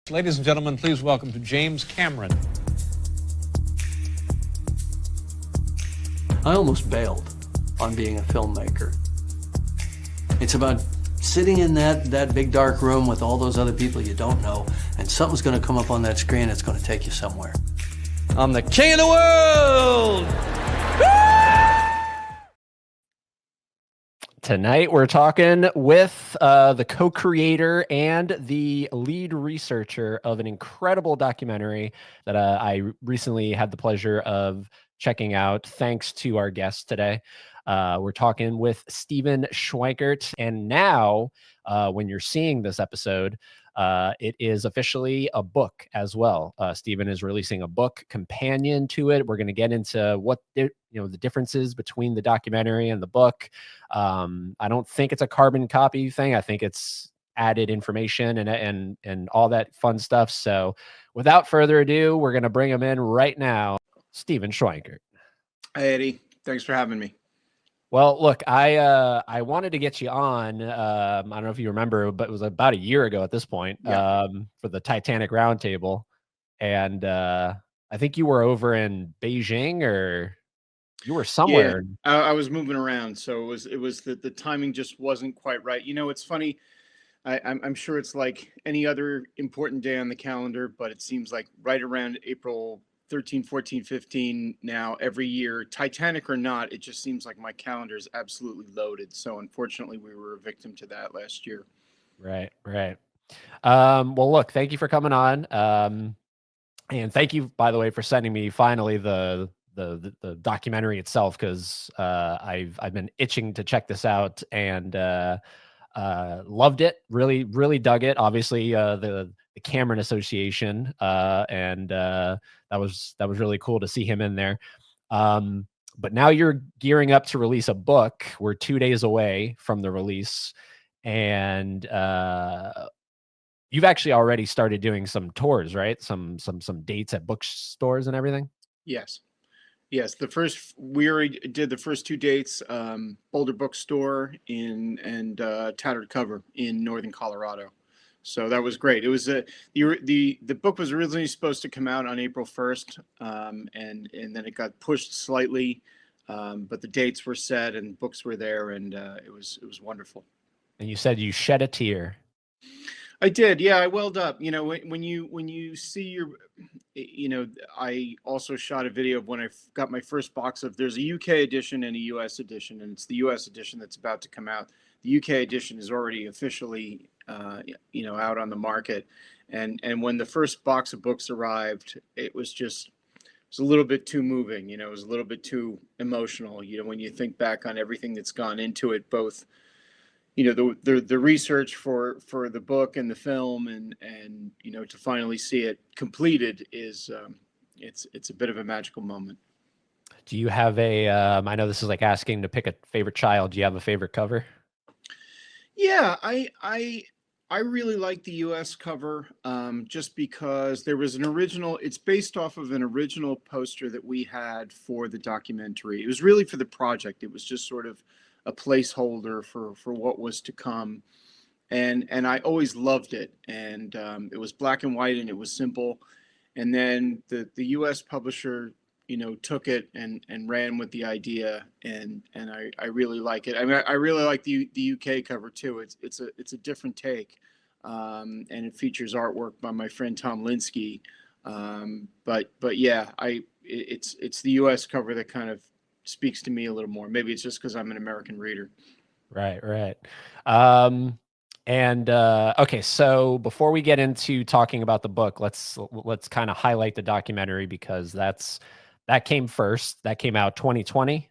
Ladies and gentlemen, please welcome to James Cameron. I almost bailed on being a filmmaker. It's about sitting in that big dark room with all those other people you don't know, and something's going to come up on that screen that's going to take you somewhere. I'm the king of the world! Tonight, we're talking with the co-creator and the lead researcher of an incredible documentary that I recently had the pleasure of checking out, thanks to our guest today. We're talking with Stephen Schwankert, and now, when you're seeing this episode, it is officially a book as well. Stephen is releasing a book companion to it. We're going to get into what the differences between the documentary and the book. I don't think it's a carbon copy thing. I think it's added information and all that fun stuff. So without further ado, we're going to bring him in right now. Stephen Schwankert. Hey, Eddie. Thanks for having me. Well, look, I wanted to get you on. I don't know if you remember, but it was about a year ago at this point, for the Titanic roundtable, and I think you were over in Beijing, or you were somewhere. Yeah, I was moving around, so it was the timing just wasn't quite right. You know, it's funny. I'm sure it's like any other important day on the calendar, but it seems like right around April 13, 14, 15 now, every year, Titanic or not, it just seems like my calendar is absolutely loaded. So unfortunately, we were a victim to that last year. Right. Well, look, thank you for coming on. And thank you, by the way, for sending me finally the documentary itself, because I've been itching to check this out, and loved it. Really dug it. Obviously, the Cameron Association, and that was really cool to see him in there. But now you're gearing up to release a book. We're 2 days away from the release, and you've actually already started doing some tours, right? Some dates at bookstores and everything. Yes. We already did the first 2 dates, Boulder Bookstore and Tattered Cover in Northern Colorado. So that was great. It was the book was originally supposed to come out on April 1st, and then it got pushed slightly, but the dates were set and books were there, and it was wonderful. And you said you shed a tear. I did. Yeah, I welled up. You know, when you see I also shot a video of when I got my first box of, there's a UK edition and a US edition, and it's the US edition that's about to come out. The UK edition is already officially, out on the market. And when the first box of books arrived, it was a little bit too moving. It was a little bit too emotional. When you think back on everything that's gone into it, both the research for the book and the film, and to finally see it completed is it's a bit of a magical moment. Do you have I know this is like asking to pick a favorite child. Do you have a favorite cover? Yeah, I really like the US cover, just because there was an original. It's based off of an original poster that we had for the documentary. It was really for the project. It was just sort of a placeholder for what was to come, and I always loved it. And it was black and white, and it was simple. And then the US publisher took it and ran with the idea, and I really like it. I mean, I really like the UK cover too. It's a different take, and it features artwork by my friend Tom Linsky. But yeah, it's the US cover that kind of speaks to me a little more. Maybe it's just because I'm an American reader. Right. Okay, so before we get into talking about the book, let's kind of highlight the documentary, because that came first. That came out 2020.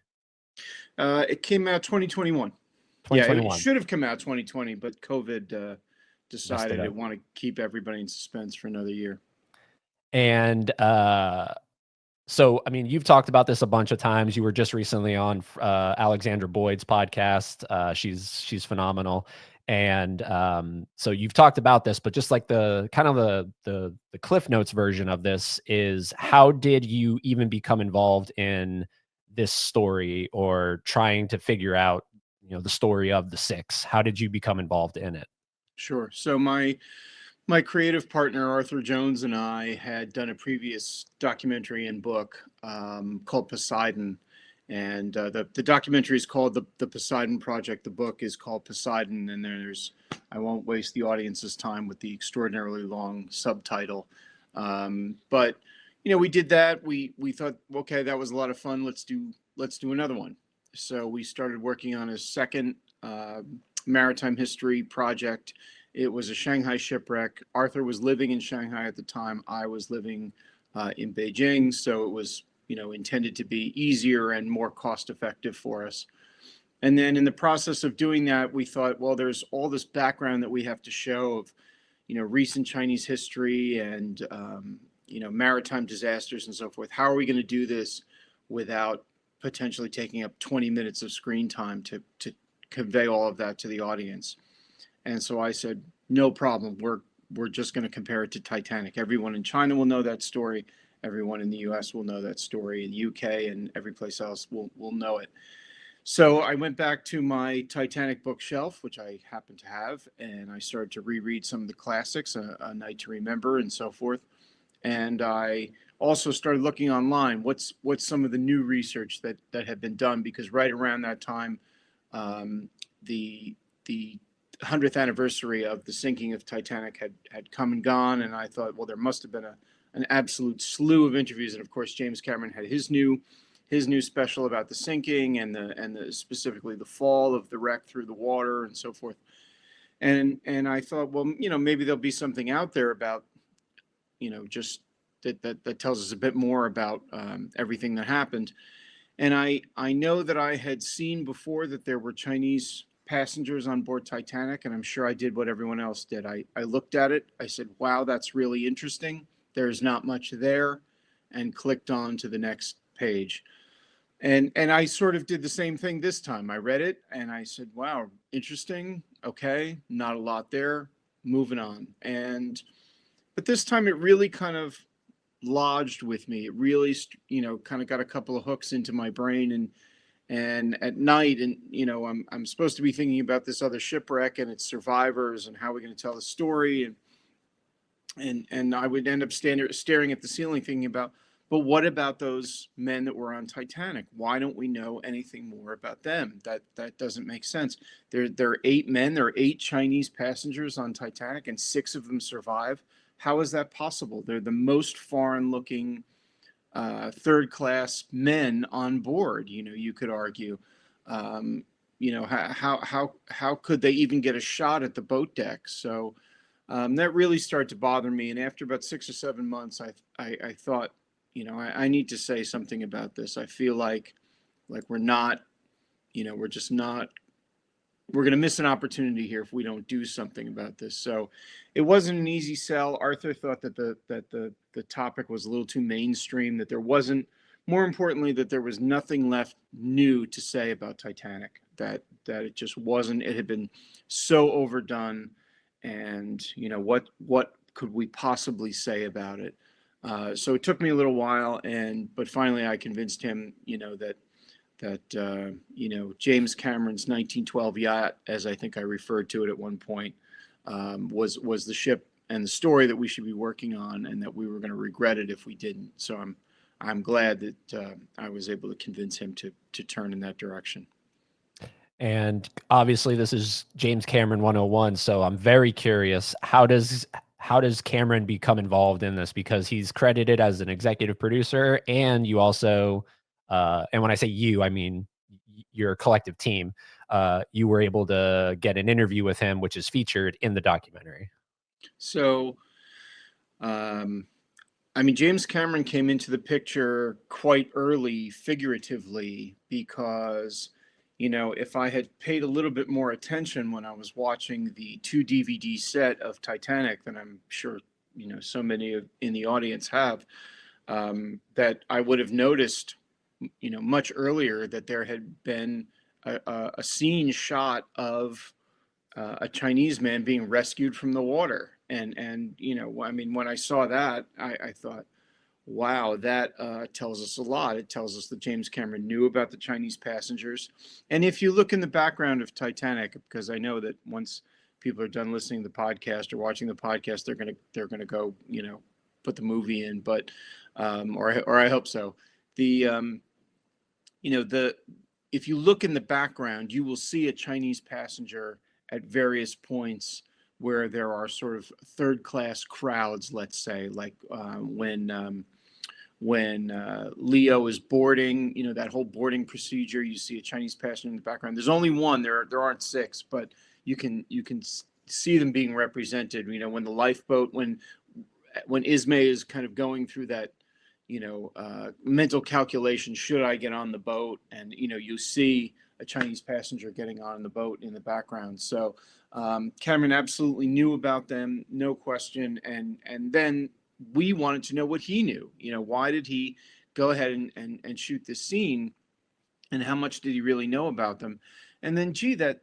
It came out 2021. 2021. Yeah, it should have come out 2020, but COVID decided it want to keep everybody in suspense for another year. And so, I mean, you've talked about this a bunch of times. You were just recently on Alexandra Boyd's podcast. She's phenomenal. And so you've talked about this, but just like the kind of the Cliff Notes version of this is, how did you even become involved in this story, or trying to figure out, the story of the six? How did you become involved in it? Sure. So my My creative partner, Arthur Jones, and I had done a previous documentary and book called Poseidon. And the documentary is called the Poseidon Project. The book is called Poseidon. And I won't waste the audience's time with the extraordinarily long subtitle. But, we did that. We thought, okay, that was a lot of fun. Let's do another one. So we started working on a second maritime history project. It was a Shanghai shipwreck. Arthur was living in Shanghai at the time. I was living in Beijing, so it was intended to be easier and more cost effective for us. And then in the process of doing that, we thought, well, there's all this background that we have to show of recent Chinese history and maritime disasters and so forth. How are we going to do this without potentially taking up 20 minutes of screen time to convey all of that to the audience? And so I said, no problem. We're just going to compare it to Titanic. Everyone in China will know that story. Everyone in the US will know that story. In the UK and every place else will know it. So I went back to my Titanic bookshelf, which I happen to have, and I started to reread some of the classics, A Night to Remember and so forth. And I also started looking online. What's some of the new research that had been done? Because right around that time, the 100th anniversary of the sinking of Titanic had come and gone, and I thought, well, there must have been an absolute slew of interviews, and of course James Cameron had his new special about the sinking and the specifically the fall of the wreck through the water and so forth, and I thought, well, maybe there'll be something out there about just that tells us a bit more about everything that happened. And I know that I had seen before that there were Chinese passengers on board Titanic, and I'm sure I did what everyone else did. I looked at it, I said, wow, that's really interesting. There's not much there, and clicked on to the next page. And I sort of did the same thing this time. I read it and I said, wow, interesting. Okay, not a lot there. Moving on. But this time it really kind of lodged with me. It really, kind of got a couple of hooks into my brain, and at night, and I'm supposed to be thinking about this other shipwreck and its survivors and how we're going to tell the story, and I would end up staring at the ceiling thinking about, but what about those men that were on Titanic? Why don't we know anything more about them? That doesn't make sense. There are 8 men, there are 8 Chinese passengers on Titanic, and 6 of them survive. How is that possible? They're the most foreign-looking third-class men on board. You could argue. How could they even get a shot at the boat deck? So that really started to bother me. And after about 6 or 7 months, I thought, I need to say something about this. I feel like we're not, we're just not. We're going to miss an opportunity here if we don't do something about this. So it wasn't an easy sell. Arthur thought that the topic was a little too mainstream, that there wasn't, more importantly, that there was nothing left new to say about Titanic, that it just wasn't, it had been so overdone. And, what could we possibly say about it? So it took me a little while, but finally I convinced him, that James Cameron's 1912 yacht, as I think I referred to it at one point, was the ship and the story that we should be working on, and that we were going to regret it if we didn't. So I'm glad that I was able to convince him to turn in that direction. And obviously this is James Cameron 101, so I'm very curious, how does Cameron become involved in this? Because he's credited as an executive producer, and you also and when I say you, I mean your collective team, you were able to get an interview with him, which is featured in the documentary. So James Cameron came into the picture quite early, figuratively, because if I had paid a little bit more attention when I was watching the 2 DVD set of Titanic, than I'm sure so many in the audience have, that I would have noticed much earlier that there had been a scene shot of a Chinese man being rescued from the water, and when I saw that, I thought, wow, that tells us a lot. It tells us that James Cameron knew about the Chinese passengers. And if you look in the background of Titanic, because I know that once people are done listening to the podcast or watching the podcast, they're gonna go, put the movie in. But or I hope so. The the if you look in the background, you will see a Chinese passenger at various points where there are sort of third class crowds, let's say, like when Leo is boarding, that whole boarding procedure, you see a Chinese passenger in the background. There's only one. There aren't six, but you can see them being represented. When the lifeboat, when Ismay is kind of going through that, mental calculation, should I get on the boat? And you see a Chinese passenger getting on the boat in the background. So Cameron absolutely knew about them, no question. And then we wanted to know what he knew. Why did he go ahead and shoot this scene, and how much did he really know about them? And then, gee, that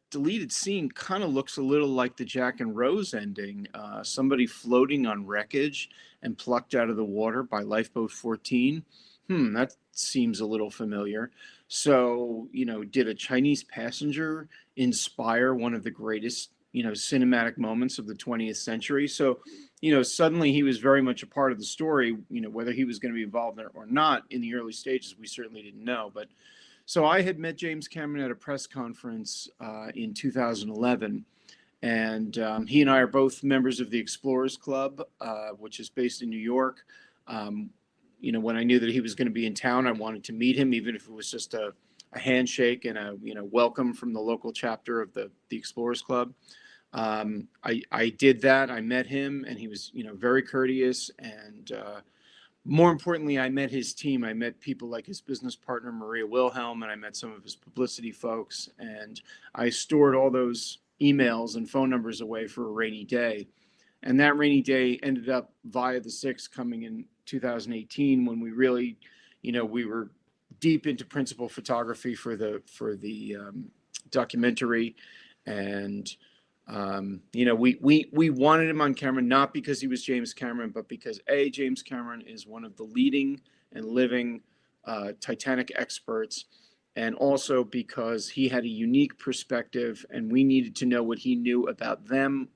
deleted scene kind of looks a little like the Jack and Rose ending. Somebody floating on wreckage and plucked out of the water by Lifeboat 14. That seems a little familiar. So, did a Chinese passenger inspire one of the greatest, cinematic moments of the 20th century? So, suddenly he was very much a part of the story. Whether he was going to be involved in it or not in the early stages, we certainly didn't know. But so I had met James Cameron at a press conference in 2011, and he and I are both members of the Explorers Club, which is based in New York. When I knew that he was going to be in town, I wanted to meet him, even if it was just a handshake and a welcome from the local chapter of the Explorers Club. I did that. I met him, and he was very courteous, and more importantly, I met his team. I met people like his business partner, Maria Wilhelm, and I met some of his publicity folks. And I stored all those emails and phone numbers away for a rainy day. And that rainy day ended up via the 6th coming in 2018, when we really, we were deep into principal photography for the documentary. And we wanted him on camera, not because he was James Cameron, but because James Cameron is one of the leading and living Titanic experts, and also because he had a unique perspective, and we needed to know what he knew about them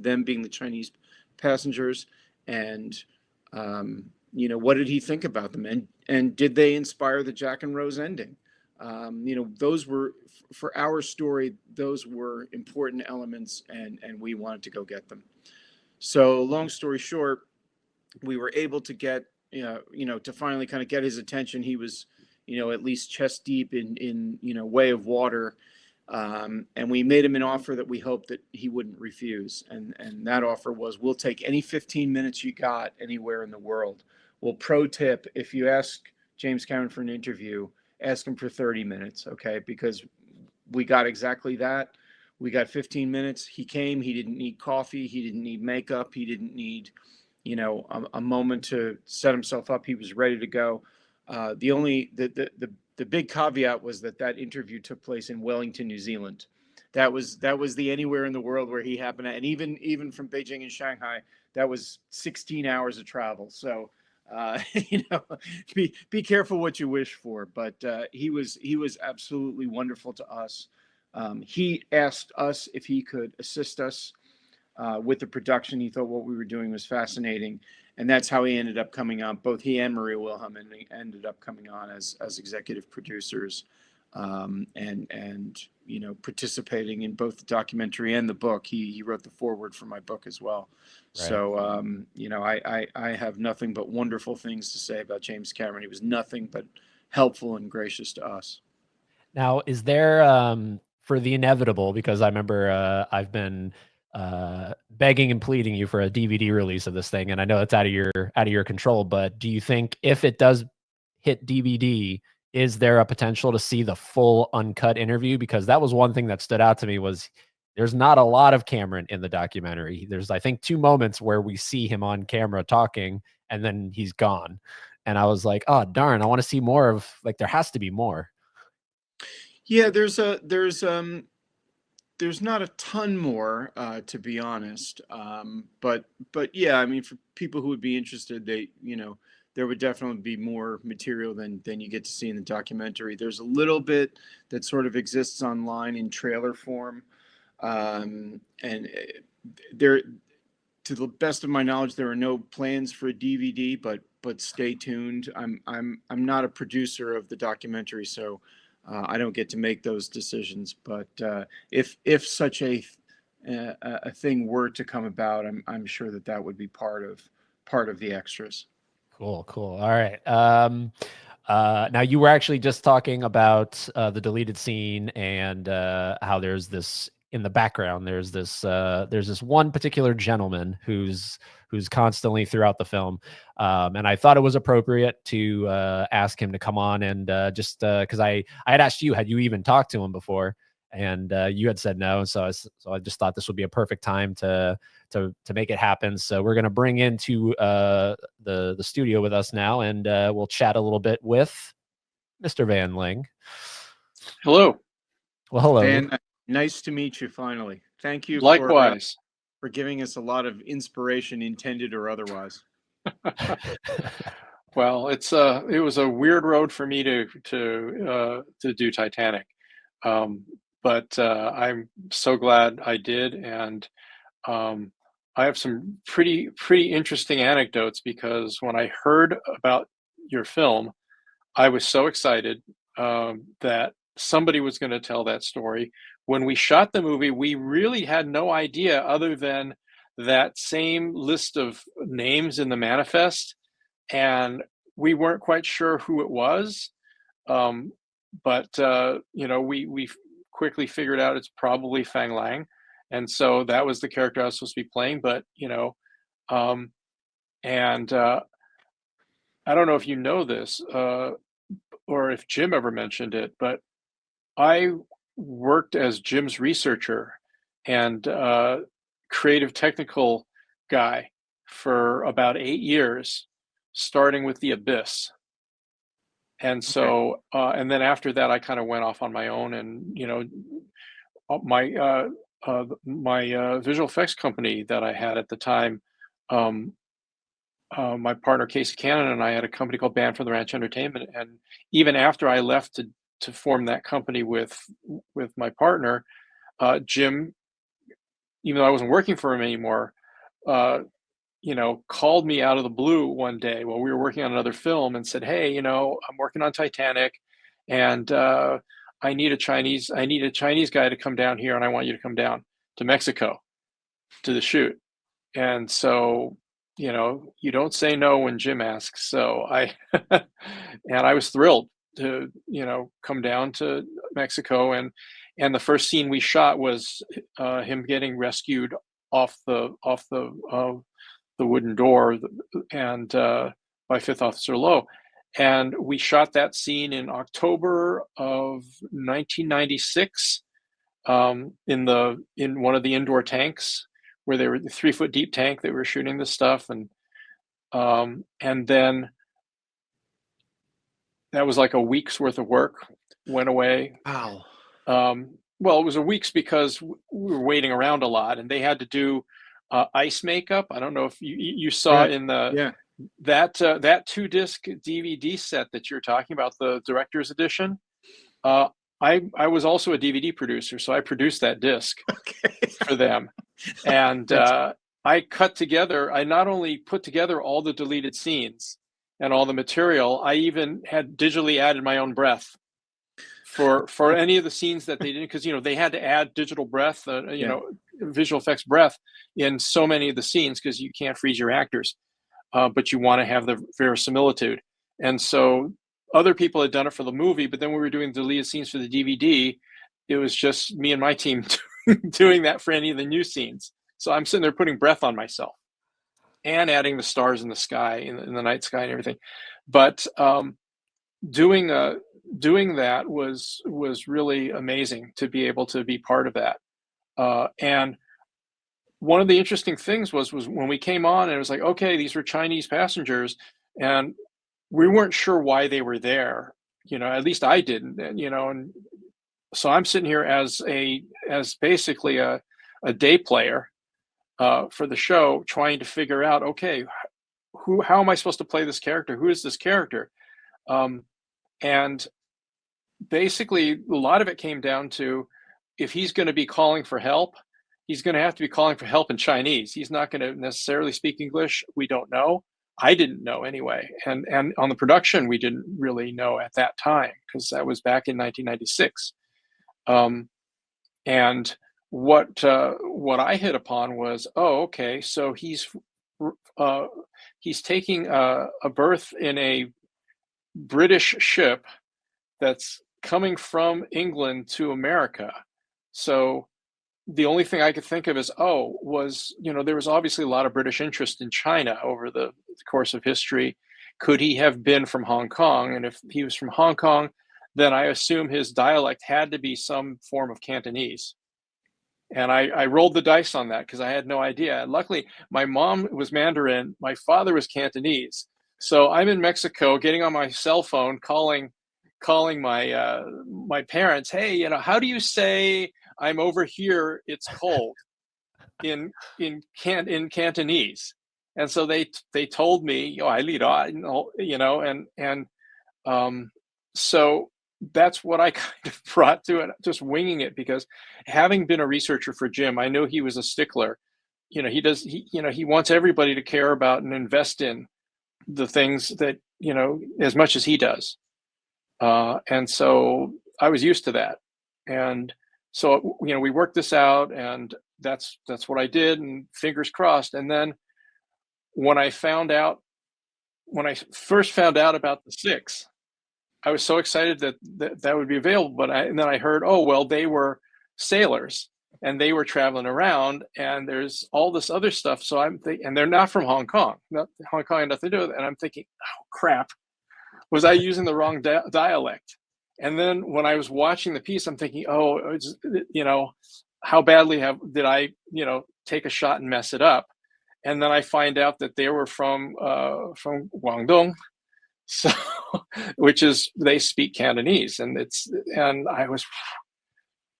being the Chinese passengers, and what did he think about them, and did they inspire the Jack and Rose ending? Those were, for our story, those were important elements, and we wanted to go get them. So long story short, we were able to get, to finally kind of get his attention. He was, at least chest deep in way of water. And we made him an offer that we hoped that he wouldn't refuse. And that offer was, we'll take any 15 minutes you got anywhere in the world. Well, pro tip, if you ask James Cameron for an interview, ask him for 30 minutes, okay? Because we got exactly that. We got 15 minutes. He came. He didn't need coffee. He didn't need makeup. He didn't need, a moment to set himself up. He was ready to go. The big caveat was that interview took place in Wellington, New Zealand. That was the anywhere in the world where he happened to, and even from Beijing and Shanghai, that was 16 hours of travel. So be careful what you wish for. But he was absolutely wonderful to us. He asked us if he could assist us with the production. He thought what we were doing was fascinating, and that's how he ended up coming on. Both he and Maria Wilhelm ended up coming on as executive producers, and participating in both the documentary and the book. He wrote the foreword for my book as well. Right. So I have nothing but wonderful things to say about James Cameron. He was nothing but helpful and gracious to us. Now, is there for the inevitable, because I remember I've been begging and pleading you for a DVD release of this thing, and I know it's out of your control, but do you think if it does hit DVD, is there a potential to see the full uncut interview? Because that was one thing that stood out to me, was there's not a lot of Cameron in the documentary. There's, I think, 2 moments where we see him on camera talking, and then he's gone. And I was like, oh, darn, I want to see more of, like, there has to be more. Yeah, there's not a ton more, to be honest. But yeah, I mean, for people who would be interested, there would definitely be more material than you get to see in the documentary. There's a little bit that sort of exists online in trailer form. And there, to the best of my knowledge, there are no plans for a DVD, but stay tuned. I'm not a producer of the documentary, so I don't get to make those decisions. But if such a thing were to come about, I'm sure that would be part of the extras. Cool, cool. All right. Now you were actually just talking about the deleted scene and how there's this in the background. There's this one particular gentleman who's constantly throughout the film, and I thought it was appropriate to ask him to come on and just because I had asked you, had you even talked to him before, and you had said no, so I just thought this would be a perfect time to make it happen. So we're going to bring into the studio with us now, and we'll chat a little bit with Mr. Van Ling. Hello. Well, hello. Van, nice to meet you finally. Thank you Likewise. for giving us a lot of inspiration, intended or otherwise. Well, it was a weird road for me to do Titanic, but I'm so glad I did, and I have some pretty interesting anecdotes because when I heard about your film, I was so excited that somebody was going to tell that story. When we shot the movie, we really had no idea other than that same list of names in the manifest, and we weren't quite sure who it was. But we quickly figured out it's probably Fang Lang, and so that was the character I was supposed to be playing. But and I don't know if you know this or if Jim ever mentioned it, but I worked as Jim's researcher and creative technical guy for about 8 years, starting with The Abyss. And so, and then after that, I kind of went off on my own, and my visual effects company that I had at the time, my partner Casey Cannon and I had a company called Band for the Ranch Entertainment, and even after I left to form that company with my partner, Jim, even though I wasn't working for him anymore, called me out of the blue one day while we were working on another film and said, "Hey, I'm working on Titanic, and I need a Chinese guy to come down here, and I want you to come down to Mexico to the shoot." And so, you don't say no when Jim asks. So and I was thrilled to, come down to Mexico, and the first scene we shot was him getting rescued off the wooden door, and by Fifth Officer Lowe. And we shot that scene in October of 1996 in one of the indoor tanks where they were the 3-foot deep tank that we were shooting this stuff, and then that was like a week's worth of work went away. Wow. Well, it was a week's because we were waiting around a lot, and they had to do ice makeup. I don't know if you saw in the that 2-disc DVD set that you're talking about, the director's edition. I was also a DVD producer, so I produced that disc for them, and I not only put together all the deleted scenes and all the material, I even had digitally added my own breath for any of the scenes that they didn't, because they had to add digital breath, visual effects breath in so many of the scenes because you can't freeze your actors, but you want to have the verisimilitude. And so other people had done it for the movie, but then we were doing deleted scenes for the DVD. It was just me and my team doing that for any of the new scenes. So I'm sitting there putting breath on myself and adding the stars in the sky, in the night sky and everything. But doing that was really amazing to be able to be part of that. And one of the interesting things was when we came on, and it was like, okay, these were Chinese passengers, and we weren't sure why they were there. At least I didn't. And so I'm sitting here as basically a day player for the show, trying to figure out, okay, how am I supposed to play this character? Who is this character? And basically, a lot of it came down to if he's going to be calling for help, he's going to have to be calling for help in Chinese. He's not going to necessarily speak English. We don't know. I didn't know anyway. And on the production, we didn't really know at that time, because that was back in 1996. And what I hit upon was, oh, okay, so he's taking a berth in a British ship that's coming from England to America. So the only thing I could think of is, there was obviously a lot of British interest in China over the course of history. Could he have been from Hong Kong? And if he was from Hong Kong, then I assume his dialect had to be some form of Cantonese. And I rolled the dice on that because I had no idea. And luckily, my mom was Mandarin, my father was Cantonese. So I'm in Mexico, getting on my cell phone, calling my parents. Hey, how do you say I'm over here? It's cold in Cantonese. And so they told me, I lead on, so that's what I kind of brought to it, just winging it, because having been a researcher for Jim, I know he was a stickler. He wants everybody to care about and invest in the things that, as much as he does. And so I was used to that. And so, we worked this out, and that's what I did, and fingers crossed. And then when I first found out about the 6, I was so excited that would be available. And then I heard, they were sailors and they were traveling around, and there's all this other stuff. So I'm thinking, and they're not from Hong Kong. Hong Kong had nothing to do with it. And I'm thinking, oh crap, was I using the wrong dialect? And then when I was watching the piece, I'm thinking, how badly did I, take a shot and mess it up? And then I find out that they were from Guangdong, so which is, they speak Cantonese, and I was,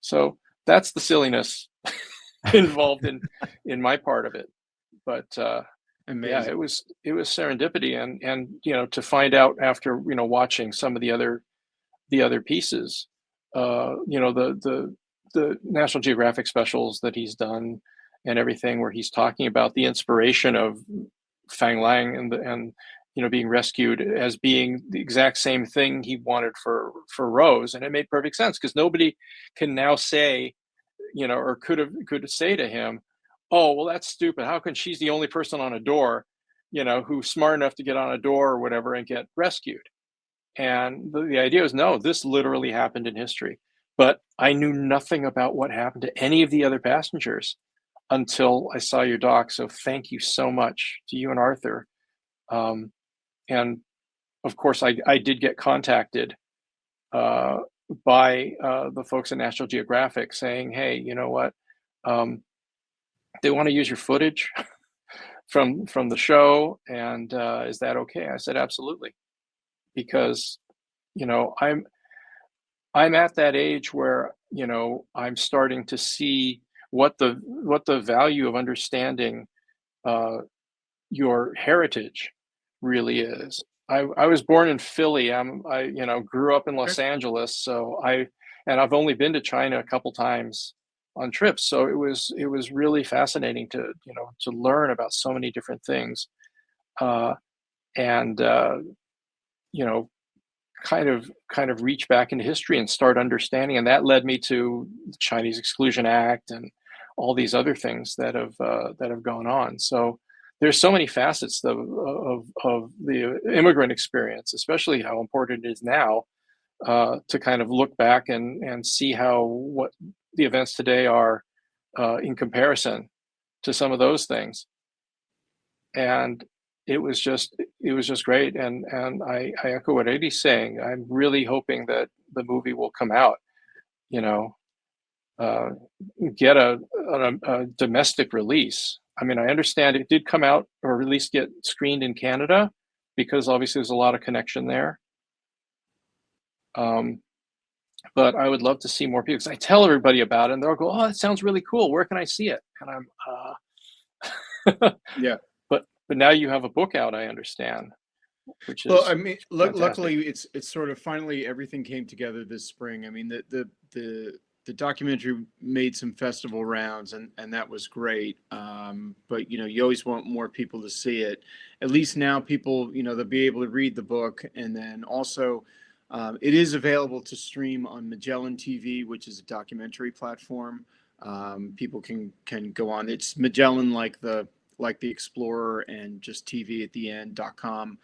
so that's the silliness involved in my part of it. But yeah, it was serendipity, and to find out after watching some of the other pieces, the National Geographic specials that he's done and everything, where he's talking about the inspiration of Fang Lang and being rescued as being the exact same thing he wanted for Rose. And it made perfect sense, because nobody can now say, or could say to him, oh, well, that's stupid. How can she's the only person on a door, who's smart enough to get on a door or whatever and get rescued? And the idea was, no, this literally happened in history. But I knew nothing about what happened to any of the other passengers until I saw your doc. So thank you so much to you and Arthur. And of course, I did get contacted by the folks at National Geographic saying, hey, you know what? They want to use your footage from the show, and is that okay? I said, absolutely, because I'm at that age where I'm starting to see what the value of understanding your heritage really is. I was born in Philly. I grew up in Los Angeles, so I've only been to China a couple times on trips. So it was really fascinating to learn about so many different things, and kind of reach back into history and start understanding. And that led me to the Chinese Exclusion Act and all these other things that have gone on. So there's so many facets of the immigrant experience, especially how important it is now, to kind of look back and see what the events today are in comparison to some of those things. And it was just great. And I echo what Eddie's saying. I'm really hoping that the movie will come out, get a domestic release. I mean, I understand it did come out, or at least get screened in Canada, because obviously there's a lot of connection there. But I would love to see more people, because I tell everybody about it and they'll go, oh, that sounds really cool. Where can I see it? And I'm, yeah. But now you have a book out, I understand, which is, well, I mean, luckily it's sort of finally everything came together this spring. I mean, the documentary made some festival rounds, and that was great. But you always want more people to see it. At least now people, they'll be able to read the book, and then also it is available to stream on Magellan TV, which is a documentary platform. People can go on. It's Magellan, like the Explorer, and just TV at the end.com.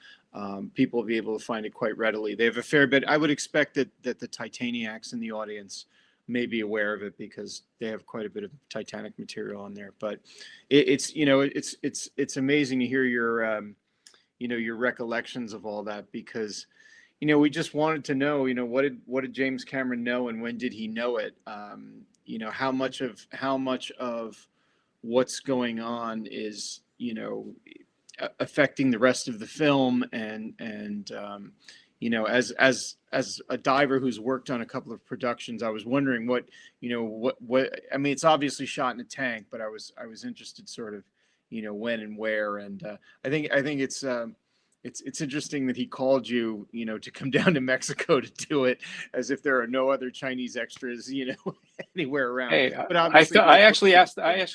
People will be able to find it quite readily. They have a fair bit. I would expect that the Titaniacs in the audience may be aware of it, because they have quite a bit of Titanic material on there. But it's amazing to hear your your recollections of all that, because we just wanted to know, what did James Cameron know, and when did he know it? How much of what's going on is affecting the rest of the film, and as a diver who's worked on a couple of productions, I was wondering what I mean, it's obviously shot in a tank, but I was interested sort of when and where. And I think it's interesting that he called you to come down to Mexico to do it, as if there are no other Chinese extras anywhere around. Hey, but I actually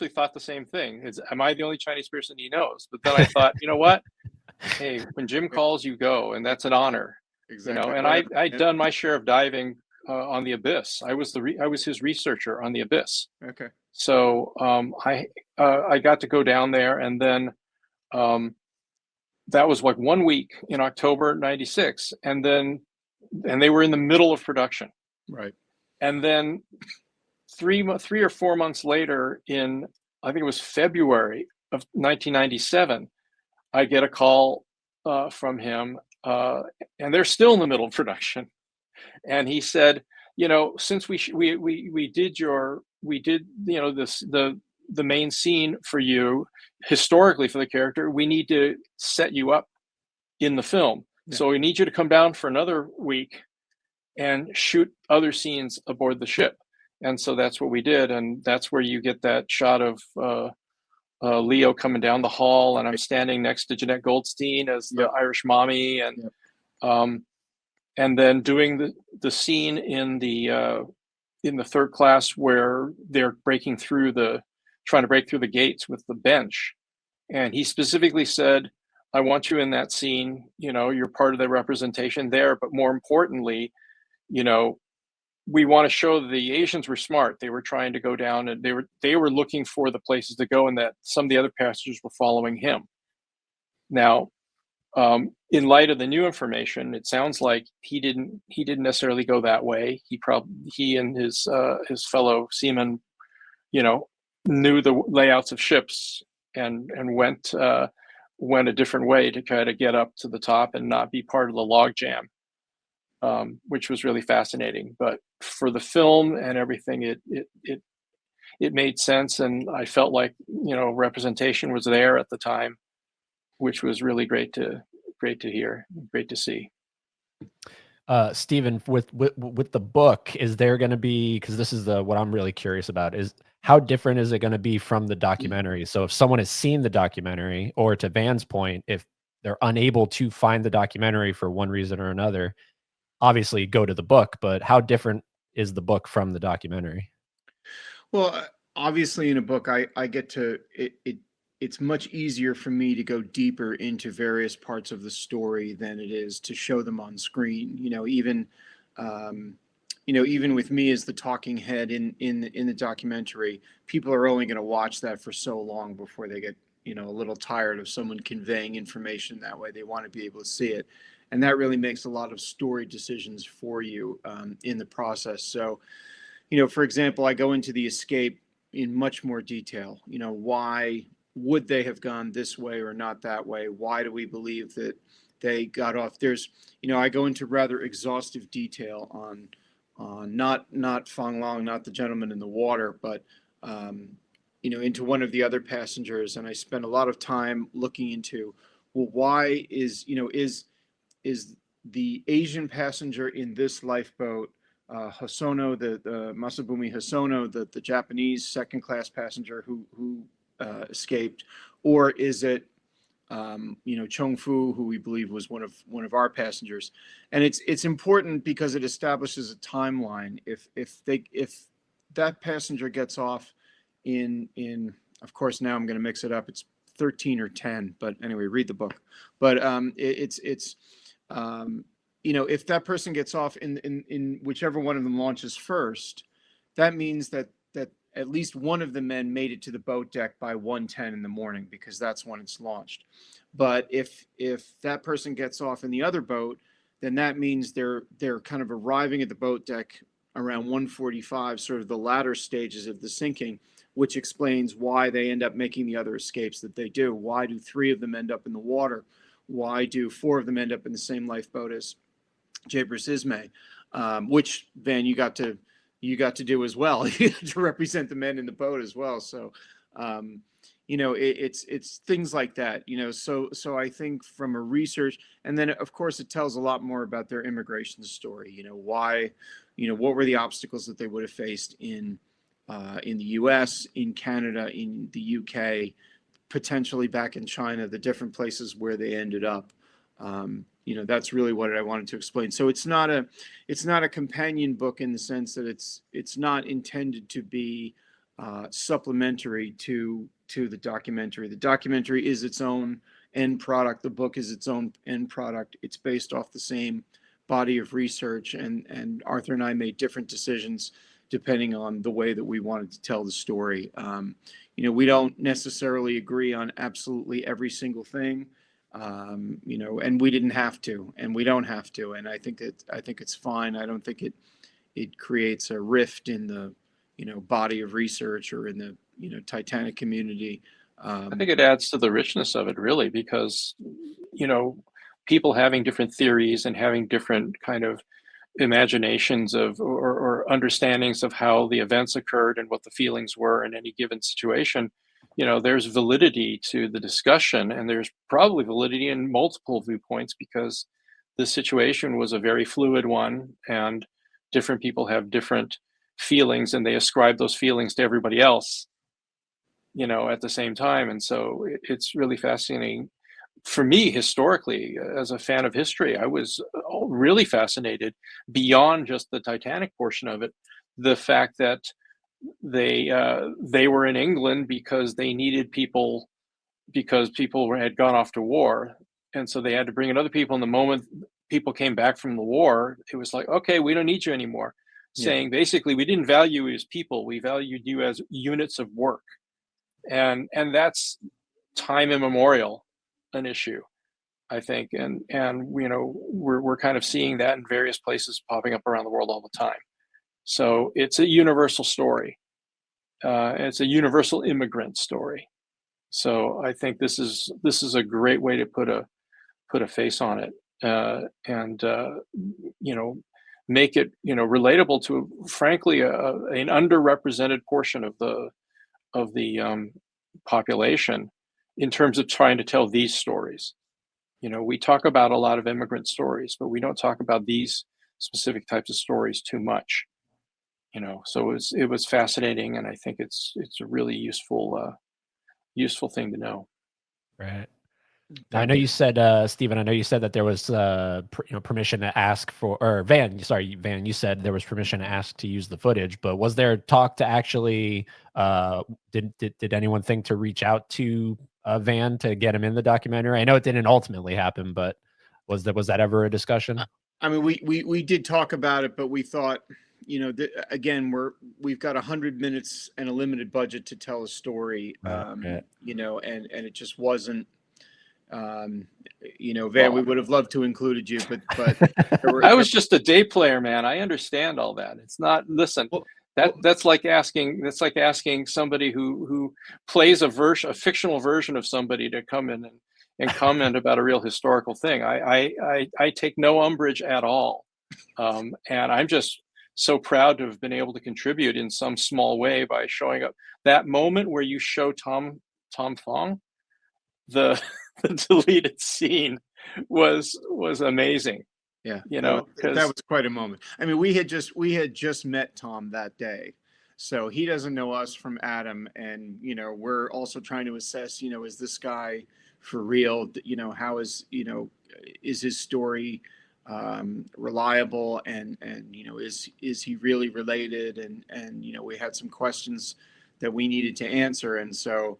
thought the same thing. Am I the only Chinese person he knows? But then I thought, you know what? Hey, when Jim calls, you go, and that's an honor. Exactly. And I'd done my share of diving on the Abyss. I was his researcher on the Abyss. Okay. So I got to go down there, and then that was like 1 week in October '96, and they were in the middle of production. Right. And then 3 or 4 months later, in I think it was February of 1997, I get a call from him, and they're still in the middle of production. And he said, since we did the main scene for you, historically for the character, we need to set you up in the film. Yeah. So we need you to come down for another week and shoot other scenes aboard the ship. And so that's what we did, and that's where you get that shot of Leo coming down the hall, and I'm standing next to Jeanette Goldstein as the Irish mommy, and and then doing the scene in the third class where they're trying to break through the gates with the bench. And he specifically said, I want you in that scene, you're part of the representation there, but more importantly, we want to show that the Asians were smart. They were trying to go down, and they were looking for the places to go, and that some of the other passengers were following him. Now, in light of the new information, it sounds like he didn't necessarily go that way. He and his fellow seamen, knew the layouts of ships, and went a different way to kind of get up to the top and not be part of the logjam. Which was really fascinating. But for the film and everything, it made sense, and I felt like representation was there at the time, which was really great to hear, great to see. Stephen, with the book, is there going to be, because this is what I'm really curious about, is how different is it going to be from the documentary? So if someone has seen the documentary, or to Van's point, if they're unable to find the documentary for one reason or another, obviously go to the book, but how different is the book from the documentary? Well, obviously in a book, I get to, it's much easier for me to go deeper into various parts of the story than it is to show them on screen. Even with me as the talking head in the documentary, people are only going to watch that for so long before they get, a little tired of someone conveying information that way. They want to be able to see it. And that really makes a lot of story decisions for you in the process. So, for example, I go into the escape in much more detail. Why would they have gone this way or not that way? Why do we believe that they got off? There's, I go into rather exhaustive detail on not Fong Long, not the gentleman in the water, but into one of the other passengers. And I spend a lot of time looking into, well, why is the Asian passenger in this lifeboat, Hosono, the Masabumi Hosono, the Japanese second class passenger who escaped, or is it Chong Fu, who we believe was one of our passengers? And it's important because it establishes a timeline. If that passenger gets off in of course now I'm going to mix it up. It's 13 or 10, but anyway, read the book. But it's you know, if that person gets off in whichever one of them launches first, that means that at least one of the men made it to the boat deck by 1:10 in the morning, because that's when it's launched. But if that person gets off in the other boat, then that means they're kind of arriving at the boat deck around 1:45, sort of the latter stages of the sinking, which explains why they end up making the other escapes that they do. Why do 3 of them end up in the water? Why do 4 of them end up in the same lifeboat as Jabris Ismay? Which, Van, you got to do as well. You had to represent the men in the boat as well. So, you know, it's things like that. You know, so I think from a research, and then of course it tells a lot more about their immigration story. You know, why, you know, what were the obstacles that they would have faced in the U.S., in Canada, in the U.K., potentially back in China, the different places where they ended up. You know, that's really what I wanted to explain. So it's not a companion book in the sense that it's not intended to be supplementary to the documentary. The documentary is its own end product. The book is its own end product. It's based off the same body of research, and Arthur and I made different decisions depending on the way that we wanted to tell the story. You know, we don't necessarily agree on absolutely every single thing. You know, and we didn't have to, and we don't have to, and I think it's fine. I don't think it creates a rift in the, you know, body of research or in the, you know, Titanic community. I think it adds to the richness of it, really, because, you know, people having different theories and having different kind of imaginations of or understandings of how the events occurred and what the feelings were in any given situation. You know, there's validity to the discussion, and there's probably validity in multiple viewpoints, because the situation was a very fluid one, and different people have different feelings, and they ascribe those feelings to everybody else, you know, at the same time. And so it's really fascinating for me historically. As a fan of history, I was really fascinated beyond just the Titanic portion of it, the fact that they were in England because they needed people, because people had gone off to war, and so they had to bring in other people. And the moment people came back from the war, it was like, okay, we don't need you anymore. Yeah. Saying basically, we didn't value you as people, we valued you as units of work. And that's time immemorial an issue, I think. And you know, we're kind of seeing that in various places popping up around the world all the time. So it's a universal story. It's a universal immigrant story. So I think this is a great way to put a face on it, and you know, make it, you know, relatable to, frankly, an underrepresented portion of the population in terms of trying to tell these stories. You know, we talk about a lot of immigrant stories, but we don't talk about these specific types of stories too much. You know, so it was fascinating, and I think it's a really useful thing to know. Right. Now, I know you said, Stephen, I know you said that there was, you know, permission to ask for, or Van, sorry, Van, you said there was permission to ask to use the footage, but was there talk to actually, did anyone think to reach out to Van to get him in the documentary? I know it didn't ultimately happen, but was that ever a discussion? I mean, we did talk about it, but we thought, you know, again, we've got 100 minutes and a limited budget to tell a story, Right. you know, and it just wasn't, you know, Van, we would have loved to included you, but I was just a day player, man. I understand all that. It's not, listen, that's like asking somebody who plays a fictional version of somebody to come in and comment about a real historical thing. I take no umbrage at all. And I'm just so proud to have been able to contribute in some small way by showing up. That moment where you show Tom Fong, the deleted scene was amazing. Yeah, you know, that was quite a moment. I mean, we had just met Tom that day, so he doesn't know us from Adam, and you know, we're also trying to assess, you know, is this guy for real? You know, how is, you know, is his story reliable, and is he really related, and we had some questions that we needed to answer, and so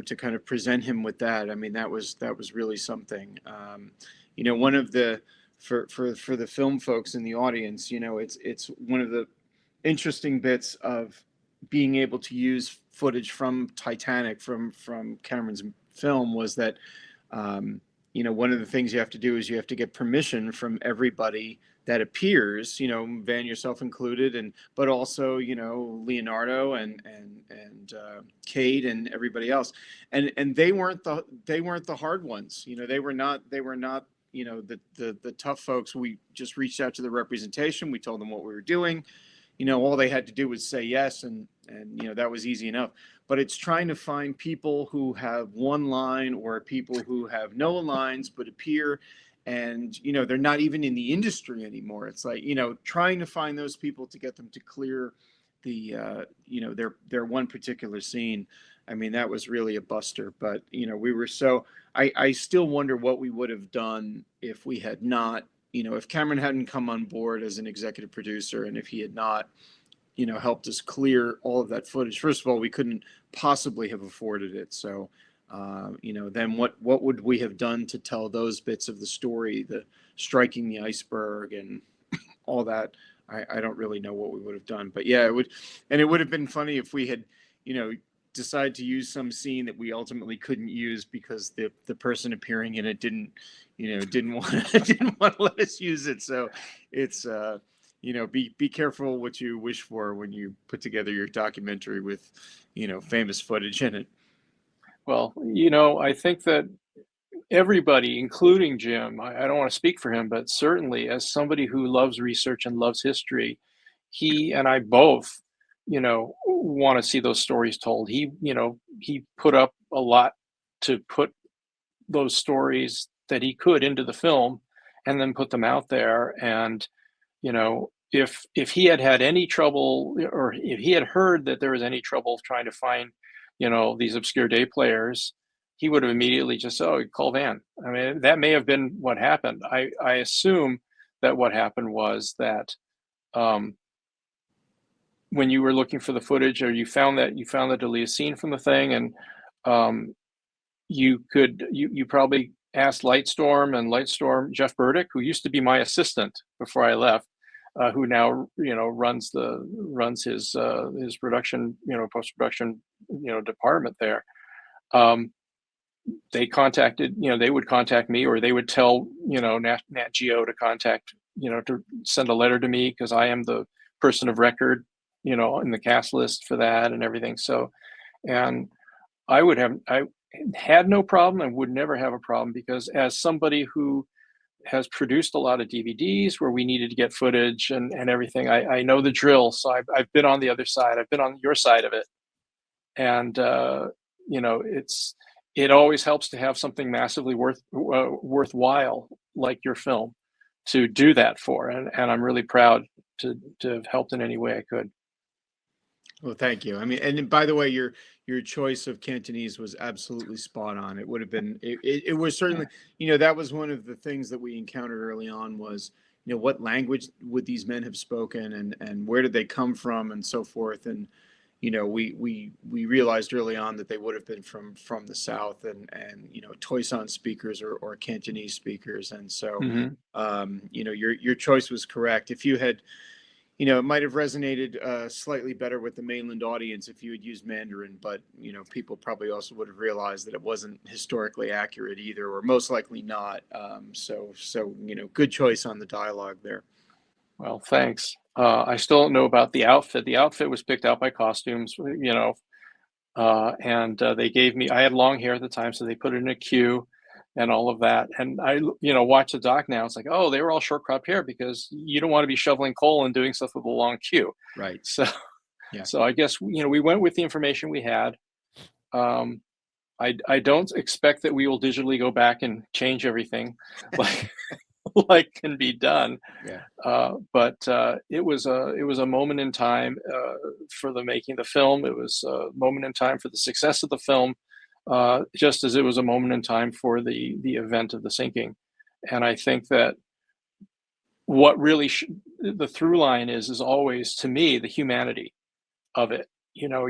to kind of present him with that, I mean, that was really something. One of the for the film folks in the audience, it's one of the interesting bits of being able to use footage from Titanic, from Cameron's film, was that one of the things you have to do is you have to get permission from everybody that appears, Van, yourself included, and but also Leonardo and Kate and everybody else, and they weren't the hard ones. They were not the tough folks. We just reached out to the representation. We told them what we were doing. All they had to do was say yes, and that was easy enough. But it's trying to find people who have one line, or people who have no lines but appear, and they're not even in the industry anymore. It's like trying to find those people to get them to clear the their one particular scene. I mean, that was really a buster. But we were I still wonder what we would have done if we had not, if Cameron hadn't come on board as an executive producer, and if he had not, helped us clear all of that footage. First of all, we couldn't possibly have afforded it. So, then what would we have done to tell those bits of the story, the striking the iceberg and all that? I don't really know what we would have done. But yeah, it would have been funny if we had, decide to use some scene that we ultimately couldn't use because the person appearing in it didn't want to let us use it. So it's be careful what you wish for when you put together your documentary with famous footage in it. Well, I think that everybody, including Jim, I don't want to speak for him, but certainly as somebody who loves research and loves history, he and I both want to see those stories told. He put up a lot to put those stories that he could into the film and then put them out there. And if he had any trouble, or if he had heard that there was any trouble trying to find these obscure day players, he would have immediately just call Van. I mean, that may have been what happened. I assume that what happened was that when you were looking for the footage, or you found the deleted scene from the thing, and you probably asked Lightstorm, Jeff Burdick, who used to be my assistant before I left, who now runs his production, post-production department there. They would contact me, or they would tell Nat Geo to contact, to send a letter to me, because I am the person of record in the cast list for that and everything. So, and I had no problem and would never have a problem, because as somebody who has produced a lot of DVDs where we needed to get footage and everything, I know the drill. So I've been on the other side. I've been on your side of it. And, it always helps to have something massively worthwhile like your film to do that for. And I'm really proud to have helped in any way I could. Well, thank you. I mean, and by the way, your choice of Cantonese was absolutely spot on. It would have been, it was certainly, that was one of the things that we encountered early on was, what language would these men have spoken, and where did they come from, and so forth. And, we realized early on that they would have been from the South, and Toisan speakers or Cantonese speakers. And so, your choice was correct. If you had, it might have resonated slightly better with the mainland audience if you had used Mandarin, but people probably also would have realized that it wasn't historically accurate either, or most likely not. So good choice on the dialogue there. Well, thanks. I still don't know about the outfit. The outfit was picked out by costumes, and they gave me. I had long hair at the time, so they put it in a queue and all of that. And I, watch the doc now. It's like, oh, they were all short crop hair because you don't want to be shoveling coal and doing stuff with a long queue. Right. So, yeah. So I guess, we went with the information we had. I don't expect that we will digitally go back and change everything like can be done. Yeah. But it was a moment in time for the making of the film. It was a moment in time for the success of the film. Just as it was a moment in time for the event of the sinking. And I think that what really the through line is always, to me, the humanity of it. You know,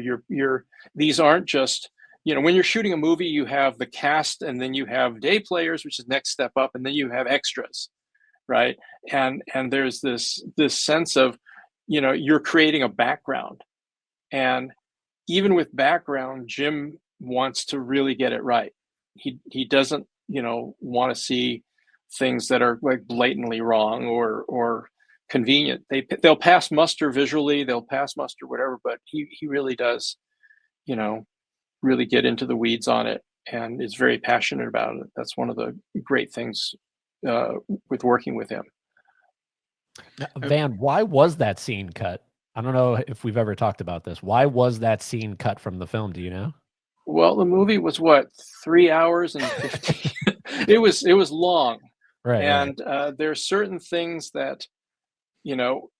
these aren't just, you know, when you're shooting a movie, you have the cast, and then you have day players, which is next step up, and then you have extras, right? And there's this sense of, you know, you're creating a background, and even with background, Jim wants to really get it right. He doesn't, you know, want to see things that are like blatantly wrong or convenient. They'll pass muster visually, they'll pass muster whatever, but he really does, you know, really get into the weeds on it, and is very passionate about it. That's one of the great things with working with him. Now, Van, why was that scene cut? I don't know if we've ever talked about this. Why was that scene cut from the film? Do you know? Well, the movie was what, 3 hours and 15. It was long. Right. And there are certain things that, you know,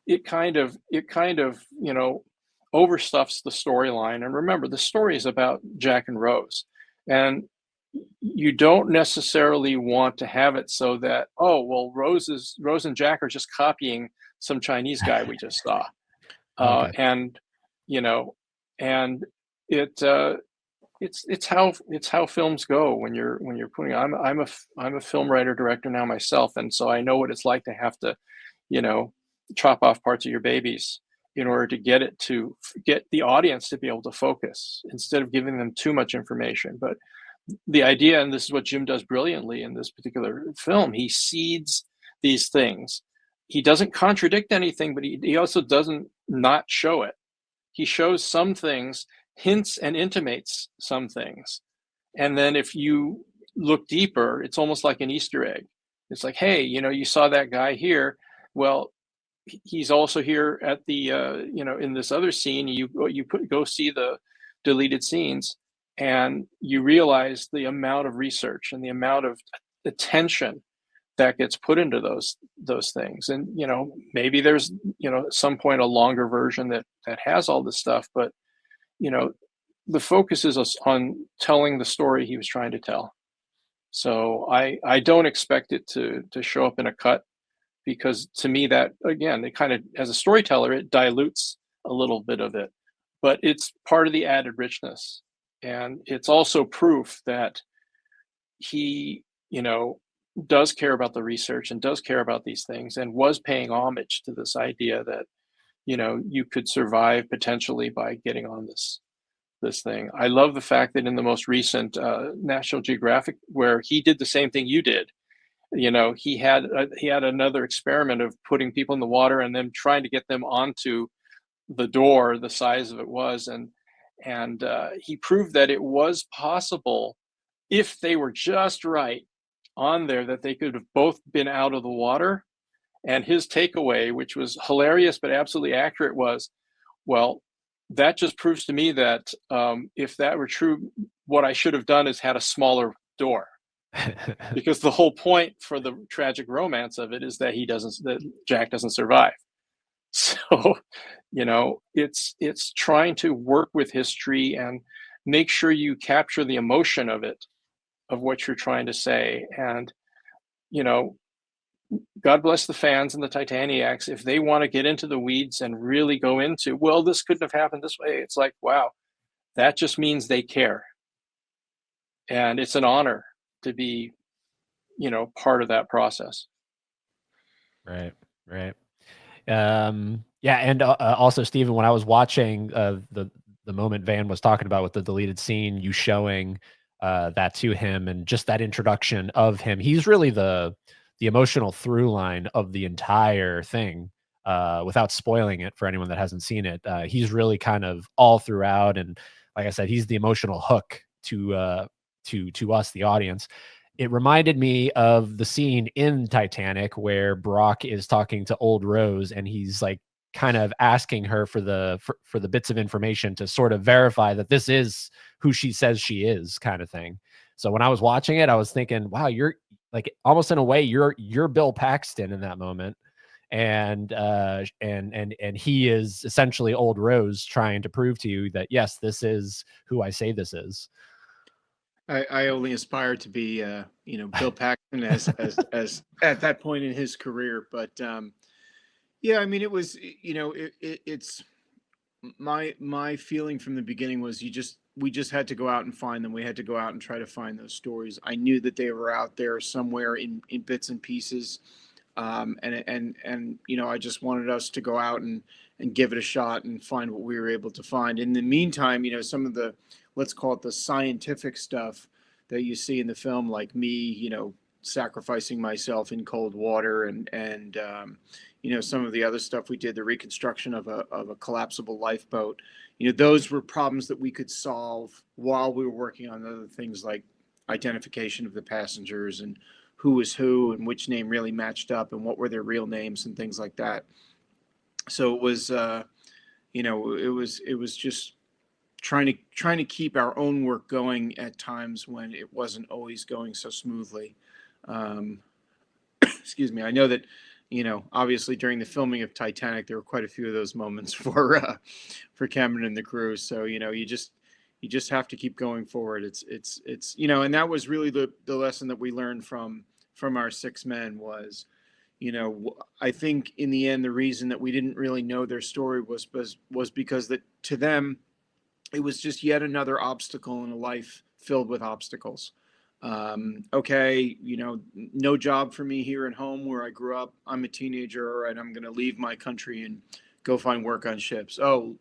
it kind of, you know, overstuffs the storyline. And remember, the story is about Jack and Rose, and you don't necessarily want to have it so that, oh, well, Rose and Jack are just copying some Chinese guy we just saw. Okay. And, you know, and it's how films go when you're putting. I'm a film writer director now myself, and so I know what it's like to have to, you know, chop off parts of your babies in order to get the audience to be able to focus instead of giving them too much information. But the idea, and this is what Jim does brilliantly in this particular film, he seeds these things. He doesn't contradict anything, but he also doesn't not show it. He shows some things, hints and intimates some things. And then if you look deeper, it's almost like an Easter egg. It's like, hey, you know, you saw that guy here. Well, he's also here at the, you know, in this other scene. Go see the deleted scenes, and you realize the amount of research and the amount of attention that gets put into those things. And, you know, maybe there's, you know, at some point a longer version that has all this stuff, but, you know, the focus is on telling the story he was trying to tell. So I don't expect it to show up in a cut, because to me, that, again, it kind of, as a storyteller, it dilutes a little bit of it, but it's part of the added richness. And it's also proof that he, you know, does care about the research and does care about these things, and was paying homage to this idea that, you know, you could survive potentially by getting on this thing. I love the fact that in the most recent National Geographic, where he did the same thing you did, you know, he had another experiment of putting people in the water and then trying to get them onto the door, the size of it was, and he proved that it was possible, if they were just right on there, that they could have both been out of the water. And his takeaway, which was hilarious but absolutely accurate, was, well, that just proves to me that if that were true, what I should have done is had a smaller door. Because the whole point for the tragic romance of it is that Jack doesn't survive. So, you know, it's trying to work with history and make sure you capture the emotion of it, of what you're trying to say. And, you know, God bless the fans and the Titaniacs. If they want to get into the weeds and really go into, well, this couldn't have happened this way, it's like, wow, that just means they care. And it's an honor to be, you know, part of that process. Right. Yeah, and also, Stephen, when I was watching the moment Van was talking about with the deleted scene, you showing that to him, and just that introduction of him, he's really the emotional through line of the entire thing. Without spoiling it for anyone that hasn't seen it, he's really kind of all throughout, and like I said, he's the emotional hook to us, the audience. It reminded me of the scene in Titanic where Brock is talking to old Rose, and he's like kind of asking her for the bits of information to sort of verify that this is who she says she is, kind of thing. So when I was watching it, I was thinking, wow, you're like, almost in a way, you're Bill Paxton in that moment. And he is essentially old Rose trying to prove to you that, yes, this is who I say this is. I only aspire to be, Bill Paxton as at that point in his career. But yeah, I mean, it was, it's my feeling from the beginning was we just had to go out and find them. We had to go out and try to find those stories. I knew that they were out there somewhere in bits and pieces. I just wanted us to go out and give it a shot and find what we were able to find. In the meantime, some of the, let's call it the scientific stuff that you see in the film, like me, sacrificing myself in cold water and some of the other stuff we did, the reconstruction of a collapsible lifeboat. Those were problems that we could solve while we were working on other things like identification of the passengers and who was who and which name really matched up and what were their real names and things like that. So it was, it was just trying to keep our own work going at times when it wasn't always going so smoothly. Excuse me. I know that, obviously during the filming of Titanic, there were quite a few of those moments for Cameron and the crew. So, you just have to keep going forward. It's and that was really the lesson that we learned from our 6 men was, I think in the end, the reason that we didn't really know their story was because that to them, it was just yet another obstacle in a life filled with obstacles. Okay, no job for me here at home where I grew up. I'm a teenager and I'm going to leave my country and go find work on ships. Oh,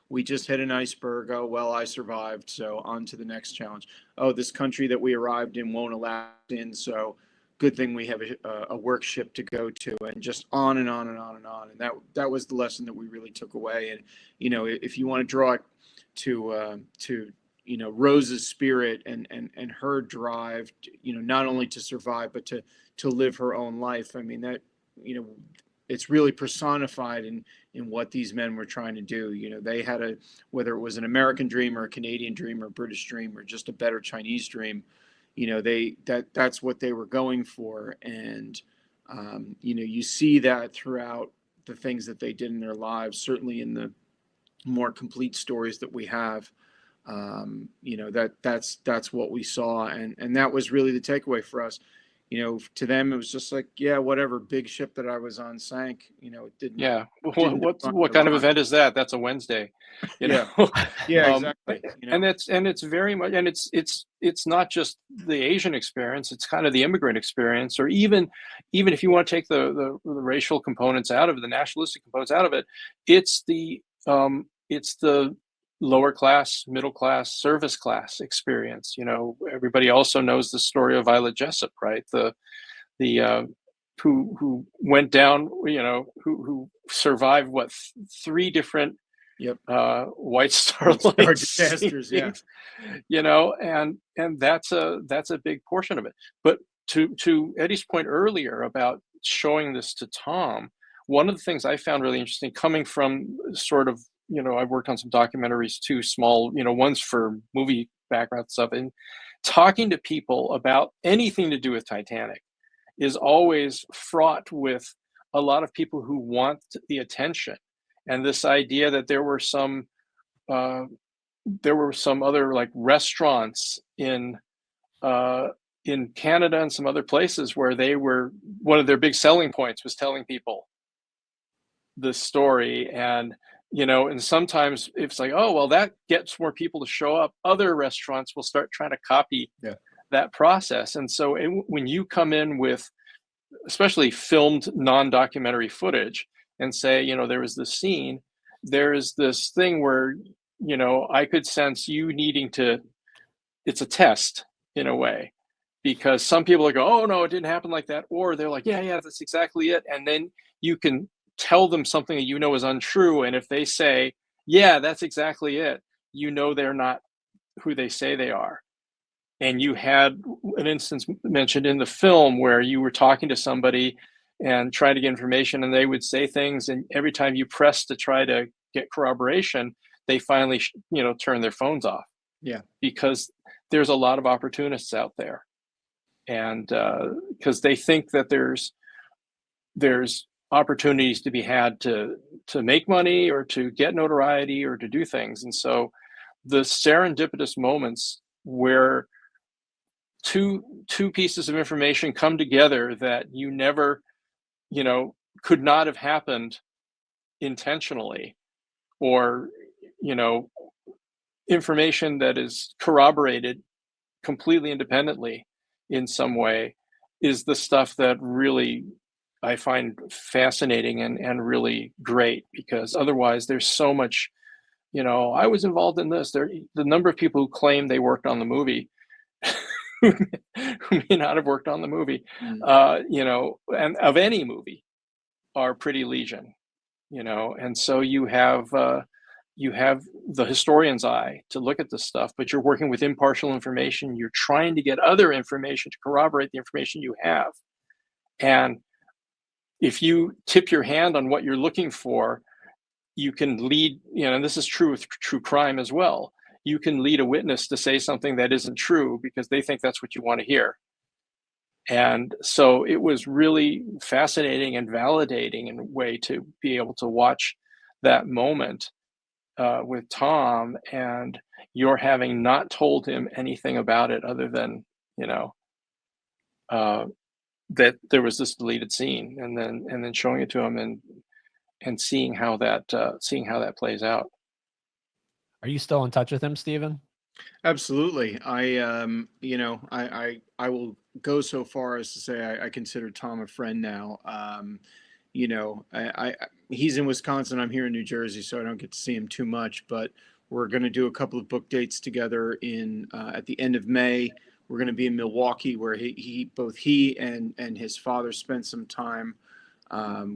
we just hit an iceberg. Oh, well, I survived. So on to the next challenge. Oh, this country that we arrived in won't allow us in. So good thing we have a work ship to go to, and just on and on and on and on. And that was the lesson that we really took away. And, if you want to draw it to Rose's spirit and her drive, not only to survive, but to live her own life. I mean, that, it's really personified in what these men were trying to do. They had whether it was an American dream or a Canadian dream or a British dream or just a better Chinese dream, that's what they were going for. And, you see that throughout the things that they did in their lives, certainly in the more complete stories that we have. That's what we saw. And that was really the takeaway for us. To them, it was just like, yeah, whatever, big ship that I was on sank, it didn't. Yeah. What kind of event is that? That's a Wednesday, Yeah. Exactly. And it's very much, and it's not just the Asian experience, it's kind of the immigrant experience, or even if you want to take the racial components out of it, the nationalistic components out of it, it's the lower class, middle class, service class experience. Everybody also knows the story of Violet Jessup, right? The who went down, who survived 3 different White Star Line disasters, yeah. And that's a big portion of it. But to Eddie's point earlier about showing this to Tom, one of the things I found really interesting, coming from sort of, I've worked on some documentaries too, small, ones for movie background stuff, and talking to people about anything to do with Titanic is always fraught with a lot of people who want the attention, and this idea that there were some other like restaurants in Canada and some other places where one of their big selling points was telling people the story. And sometimes it's like, oh, well, that gets more people to show up. Other restaurants will start trying to copy that process. And so when you come in with, especially filmed non-documentary footage, and say, there was this scene, there is this thing where, I could sense you needing to, it's a test in a way, because some people will go, oh, no, it didn't happen like that. Or they're like, yeah, that's exactly it. And then you can tell them something that is untrue, and if they say, yeah, that's exactly it, they're not who they say they are. And you had an instance mentioned in the film where you were talking to somebody and trying to get information, and they would say things, and every time you press to try to get corroboration, they finally turn their phones off, because there's a lot of opportunists out there, and because they think that there's opportunities to be had to make money or to get notoriety or to do things. And so the serendipitous moments where two pieces of information come together that you never, could not have happened intentionally, or, information that is corroborated completely independently in some way, is the stuff that really I find fascinating and really great, because otherwise there's so much, I was involved in this. The number of people who claim they worked on the movie who may not have worked on the movie, and of any movie, are pretty legion, and so you have the historian's eye to look at this stuff, but you're working with impartial information. You're trying to get other information to corroborate the information you have. And if you tip your hand on what you're looking for, you can lead, and this is true with true crime as well. You can lead a witness to say something that isn't true because they think that's what you want to hear. And so it was really fascinating and validating in a way to be able to watch that moment with Tom, and you're having not told him anything about it other than, that there was this deleted scene, and then showing it to him and seeing how that plays out. Are you still in touch with him, Stephen? Absolutely. I will go so far as to say I consider Tom a friend now. He's in Wisconsin. I'm here in New Jersey, so I don't get to see him too much. But we're going to do a couple of book dates together at the end of May. We're going to be in Milwaukee, where both he and his father spent some time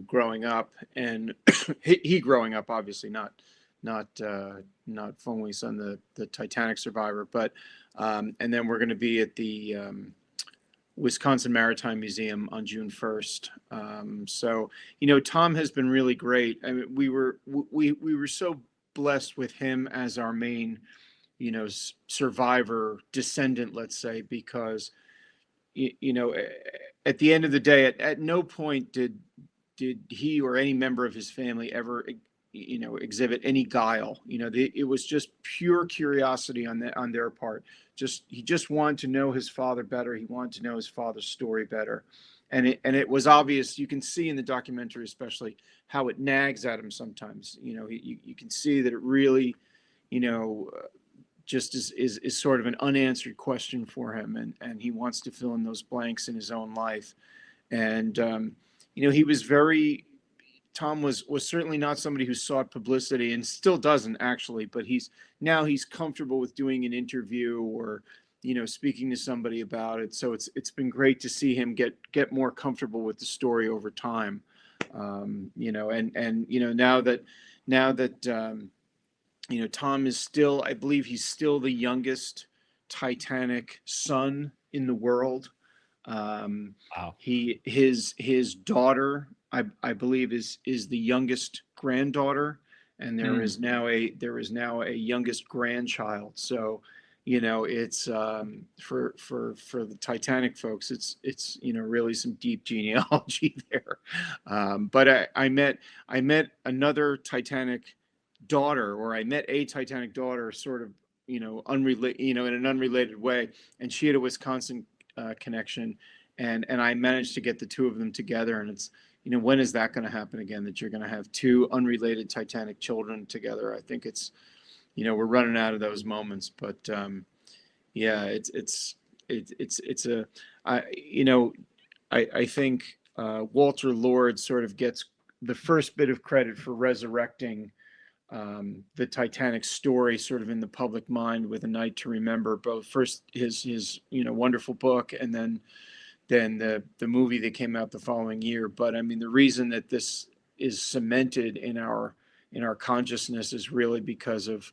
growing up, and he growing up, obviously not Feng Wei's son, the Titanic survivor, but and then we're going to be at the Wisconsin Maritime Museum on June 1st. So Tom has been really great. I mean, we were so blessed with him as our main survivor descendant, let's say, because at the end of the day, at no point did he or any member of his family ever exhibit any guile. It was just pure curiosity on their part. He just wanted to know his father better. He wanted to know his father's story better, and it was obvious. You can see in the documentary, especially, how it nags at him sometimes. You can see that it really, just is sort of an unanswered question for him, and he wants to fill in those blanks in his own life. And he was Tom was certainly not somebody who sought publicity, and still doesn't, actually, but he's comfortable with doing an interview or speaking to somebody about it. So it's been great to see him get more comfortable with the story over time. And now that Tom is still, I believe he's still the youngest Titanic son in the world. Wow. His daughter, I believe, is the youngest granddaughter, and there is now a youngest grandchild. So it's for the Titanic folks, it's really some deep genealogy there. But I met another Titanic daughter, or I met a Titanic daughter, sort of unrelated, in an unrelated way, and she had a Wisconsin connection, and I managed to get the two of them together. And it's when is that going to happen again, that you're going to have two unrelated Titanic children together? I think it's we're running out of those moments. But yeah, I think Walter Lord sort of gets the first bit of credit for resurrecting the Titanic story sort of in the public mind with A Night to Remember. Both first his wonderful book, and then the movie that came out the following year. But I mean, the reason that this is cemented in our consciousness is really because of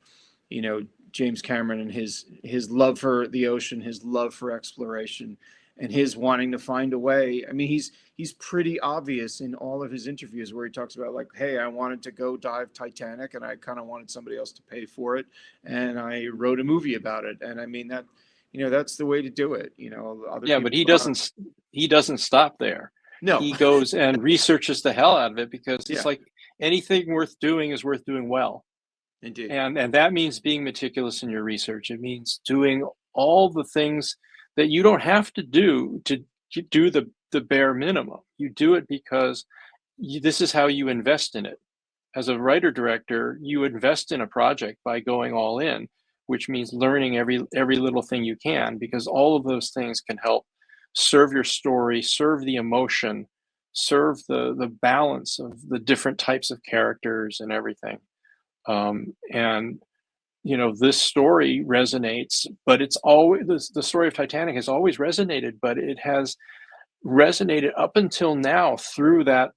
James Cameron and his love for the ocean, his love for exploration, and his wanting to find a way. I mean, he's pretty obvious in all of his interviews where he talks about, like, hey, I wanted to go dive Titanic, and I kind of wanted somebody else to pay for it, and I wrote a movie about it. And I mean, that that's the way to do it. But he doesn't stop there. No, he goes and researches the hell out of it, because it's like anything worth doing is worth doing well. Indeed. And that means being meticulous in your research. It means doing all the things that you don't have to do the bare minimum. You do it because this is how you invest in it. As a writer director, you invest in a project by going all in, which means learning every little thing you can, because all of those things can help serve your story, serve the emotion, serve the balance of the different types of characters and everything. And this story resonates, but it's always the story of Titanic has always resonated, but it has resonated up until now through that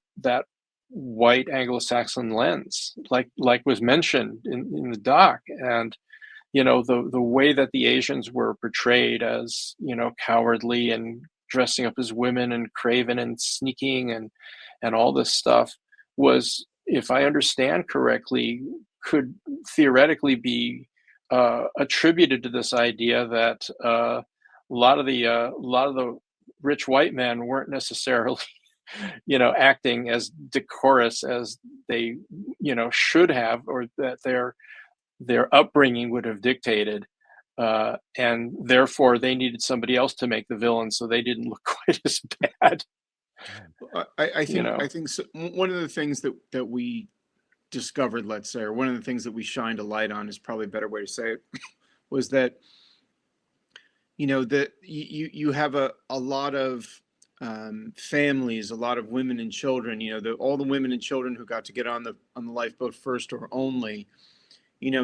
white Anglo-Saxon lens, like was mentioned in the doc. And the way that the Asians were portrayed as cowardly and dressing up as women and craven and sneaking and all this stuff was, if I understand correctly, could theoretically be attributed to this idea that a lot of the rich white men weren't necessarily acting as decorous as they should have, or that their upbringing would have dictated, and therefore they needed somebody else to make the villain, so they didn't look quite as bad. I think so, one of the things that we discovered, let's say, or one of the things that we shined a light on, is probably a better way to say it, was that that you have a lot of families, a lot of women and children. All the women and children who got to get on the lifeboat first or only.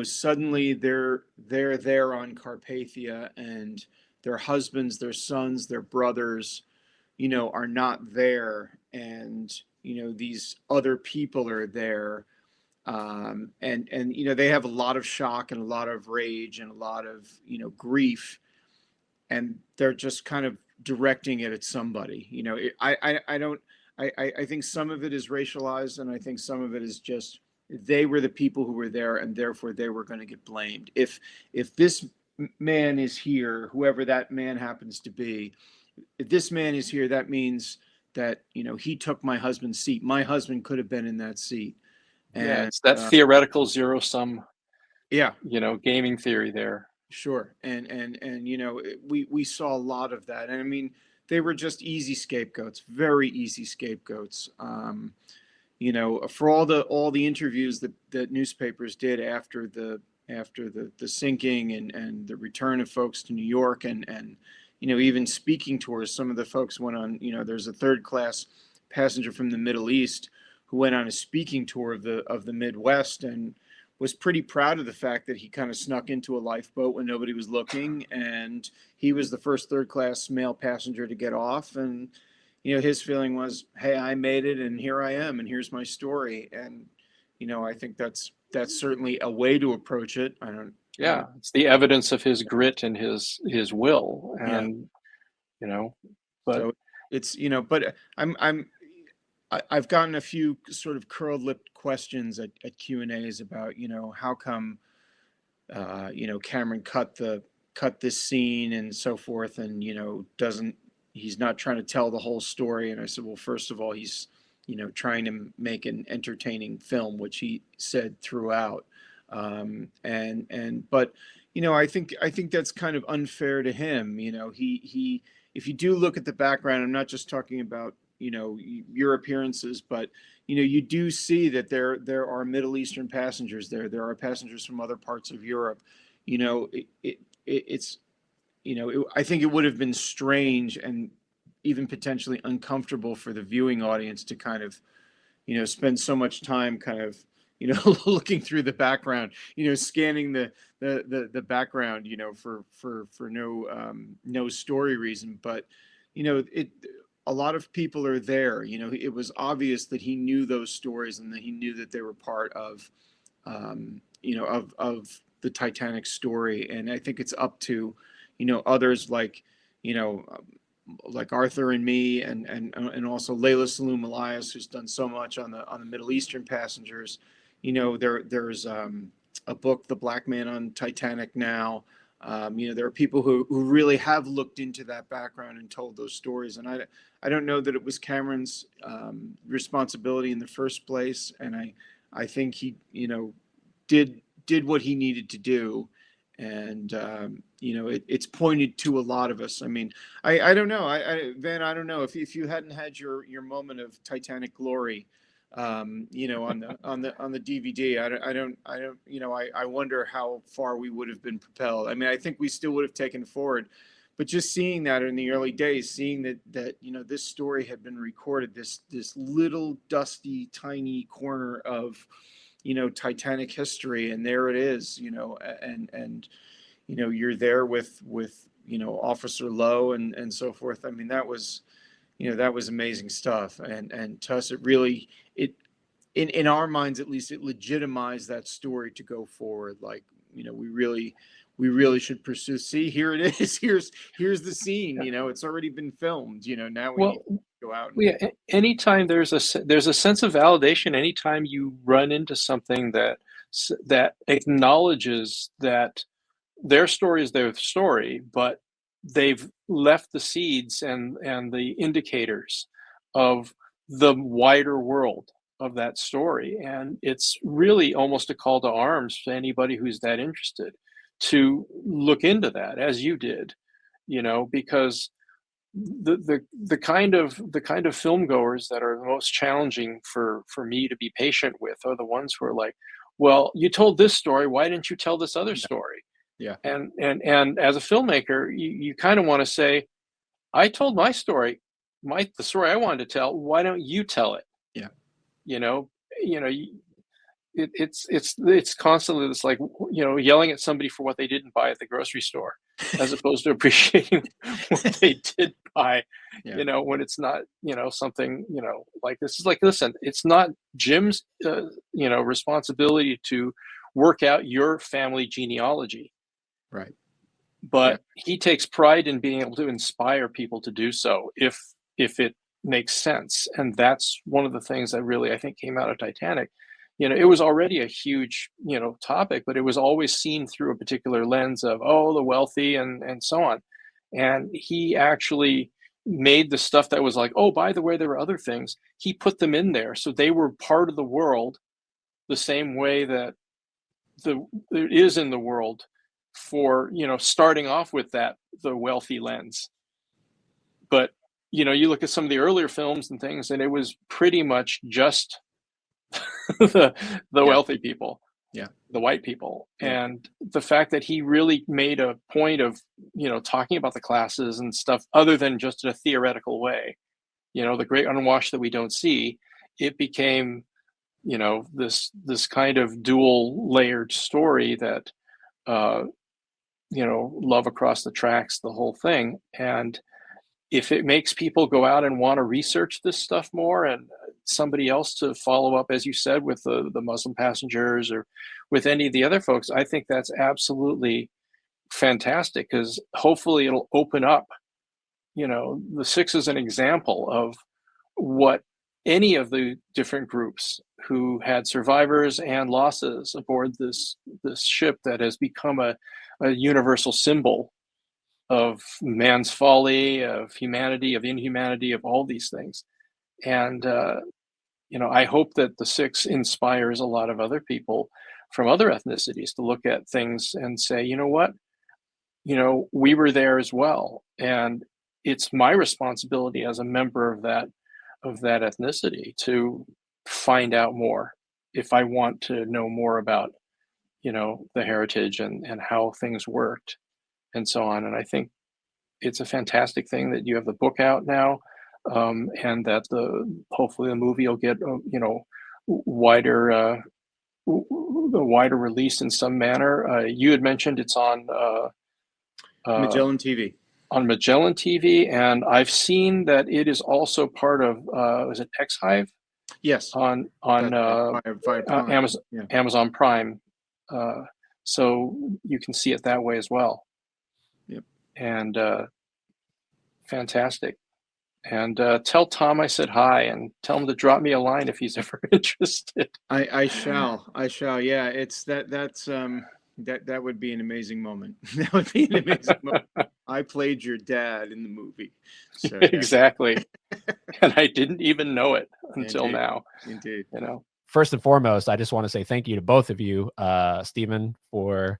Suddenly they're there on Carpathia, and their husbands, their sons, their brothers, are not there, and these other people are there, and they have a lot of shock and a lot of rage and a lot of grief, and they're just kind of directing it at somebody. I think some of it is racialized, and I think some of it is just they were the people who were there, and therefore they were going to get blamed. If this man is here, whoever that man happens to be, if this man is here, that means that he took my husband's seat. My husband could have been in that seat. And it's that theoretical zero sum, yeah, gaming theory there. Sure. And we saw a lot of that. And I mean, they were just easy scapegoats, very easy scapegoats. For all the interviews that newspapers did after the sinking and the return of folks to New York, and even speaking tours, some of the folks went on, there's a third class passenger from the Middle East who went on a speaking tour of the Midwest, and was pretty proud of the fact that he kind of snuck into a lifeboat when nobody was looking, and he was the first third class male passenger to get off. And his feeling was, hey, I made it, and here I am, and here's my story. And I think that's certainly a way to approach it. It's the evidence of his grit and his will. And but so it's but I've gotten a few sort of curled-lipped questions at Q&As about, how come, Cameron cut this scene and so forth, and, he's not trying to tell the whole story. And I said, well, first of all, he's, trying to make an entertaining film, which he said throughout. But, I think that's kind of unfair to him. He, if you do look at the background, I'm not just talking about, your appearances, but you do see that there are Middle Eastern passengers there. There are passengers from other parts of Europe. It's I think it would have been strange and even potentially uncomfortable for the viewing audience to kind of spend so much time kind of looking through the background, scanning the background, for no story reason. But a lot of people are there. It was obvious that he knew those stories, and that he knew that they were part of, of the Titanic story. And I think it's up to, others like, like Arthur and me, and also Layla Saloom Elias, who's done so much on the Middle Eastern passengers. There's a book, The Black Man on Titanic Now. There are people who really have looked into that background and told those stories. And I don't know that it was Cameron's responsibility in the first place. And I think he, did what he needed to do. And, it's pointed to a lot of us. I mean, I don't know. Van, I don't know if you hadn't had your moment of Titanic glory, on the DVD. I wonder how far we would have been propelled. I mean, I think we still would have taken it forward, but just seeing that in the early days, seeing that this story had been recorded, this little dusty tiny corner of Titanic history, and there it is, and you're there with Officer Lowe and so forth. I mean, that was amazing stuff, and to us, it really, in our minds at least, it legitimized that story to go forward. Like, we really should pursue. See, here it is. Here's the scene. It's already been filmed. Now we need to go out. Anytime there's a sense of validation, anytime you run into something that acknowledges that their story is their story, but they've left the seeds and the indicators of the wider world of that story. And it's really almost a call to arms to anybody who's that interested to look into that, as you did, because the kind of film goers that are the most challenging for me to be patient with are the ones who are like, well, you told this story, why didn't you tell this other story? Yeah. And as a filmmaker, you kind of want to say, I told my story, the story I wanted to tell. Why don't you tell it? Yeah. It's constantly this, like, yelling at somebody for what they didn't buy at the grocery store, as opposed to appreciating what they did buy. Yeah. When it's not, something, like this is like, listen, it's not Jim's, responsibility to work out your family genealogy. Right. But he takes pride in being able to inspire people to do so if it makes sense. And that's one of the things that really, I think, came out of Titanic. It was already a huge, topic, but it was always seen through a particular lens of, the wealthy and so on. And he actually made the stuff that was like, oh, by the way, there were other things. He put them in there. So they were part of the world the same way that it is in the world for, starting off with the wealthy lens. But, you look at some of the earlier films and things, and it was pretty much just the wealthy people, the white people. And the fact that he really made a point of, talking about the classes and stuff other than just in a theoretical way, the great unwashed that we don't see, it became, this kind of dual layered story that, love across the tracks, the whole thing. And if it makes people go out and want to research this stuff more, and somebody else to follow up, as you said, with the Muslim passengers or with any of the other folks, I think that's absolutely fantastic, because hopefully it'll open up, the Six is an example of what any of the different groups who had survivors and losses aboard this ship that has become a universal symbol of man's folly, of humanity, of inhumanity, of all these things. And, I hope that the Six inspires a lot of other people from other ethnicities to look at things and say, you know what, we were there as well. And it's my responsibility as a member of that ethnicity to find out more if I want to know more about, the heritage and how things worked and so on. And I think it's a fantastic thing that you have the book out now, and that hopefully the movie will get wider release in some manner. You had mentioned it's on Magellan TV. On Magellan TV, and I've seen that it is also part of is it X Hive? Yes. On Prime. Amazon Prime. So you can see it that way as well. Yep. And fantastic. And tell Tom I said hi, and tell him to drop me a line if he's ever interested. I shall. Yeah, it's that's that would be an amazing moment. That would be an amazing moment. I played your dad in the movie. So, exactly. And I didn't even know it until Indeed. now. Indeed. First and foremost, I just want to say thank you to both of you, Stephen, for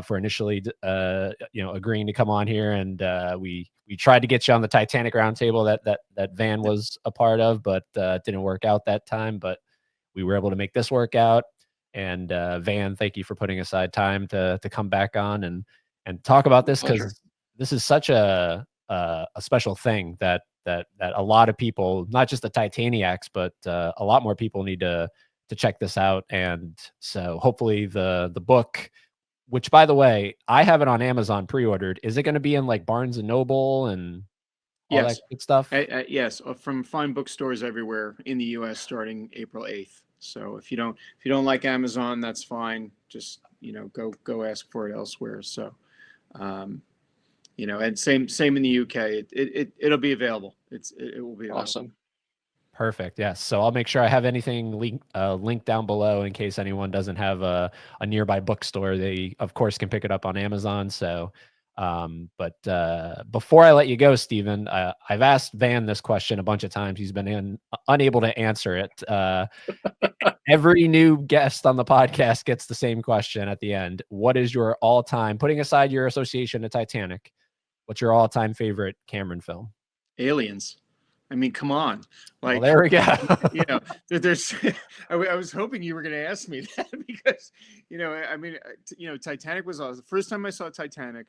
for initially, agreeing to come on here. And we tried to get you on the Titanic roundtable that Van was a part of, but it didn't work out that time. But we were able to make this work out. And Van, thank you for putting aside time to come back on and talk about this, because this is such a special thing that a lot of people, not just the Titaniacs, but a lot more people need to check this out. And so hopefully the book, which, by the way, I have it on Amazon pre-ordered. Is it going to be in like Barnes and Noble and all that good stuff? Yes, from fine bookstores everywhere in the U.S. starting April 8th. So if you don't like Amazon, that's fine. Just go ask for it elsewhere. So, and same in the UK. It'll be available. It will be available. Awesome. Perfect. Yes. So I'll make sure I have anything linked down below in case anyone doesn't have a nearby bookstore. They, of course, can pick it up on Amazon. So, but before I let you go, Stephen, I've asked Van this question a bunch of times. He's been unable to answer it. Every new guest on the podcast gets the same question at the end. What is your all-time, putting aside your association to Titanic, what's your all-time favorite Cameron film? Aliens. I mean, come on. Like, well, there we go. There's. I was hoping you were going to ask me that because, Titanic was awesome. The first time I saw Titanic,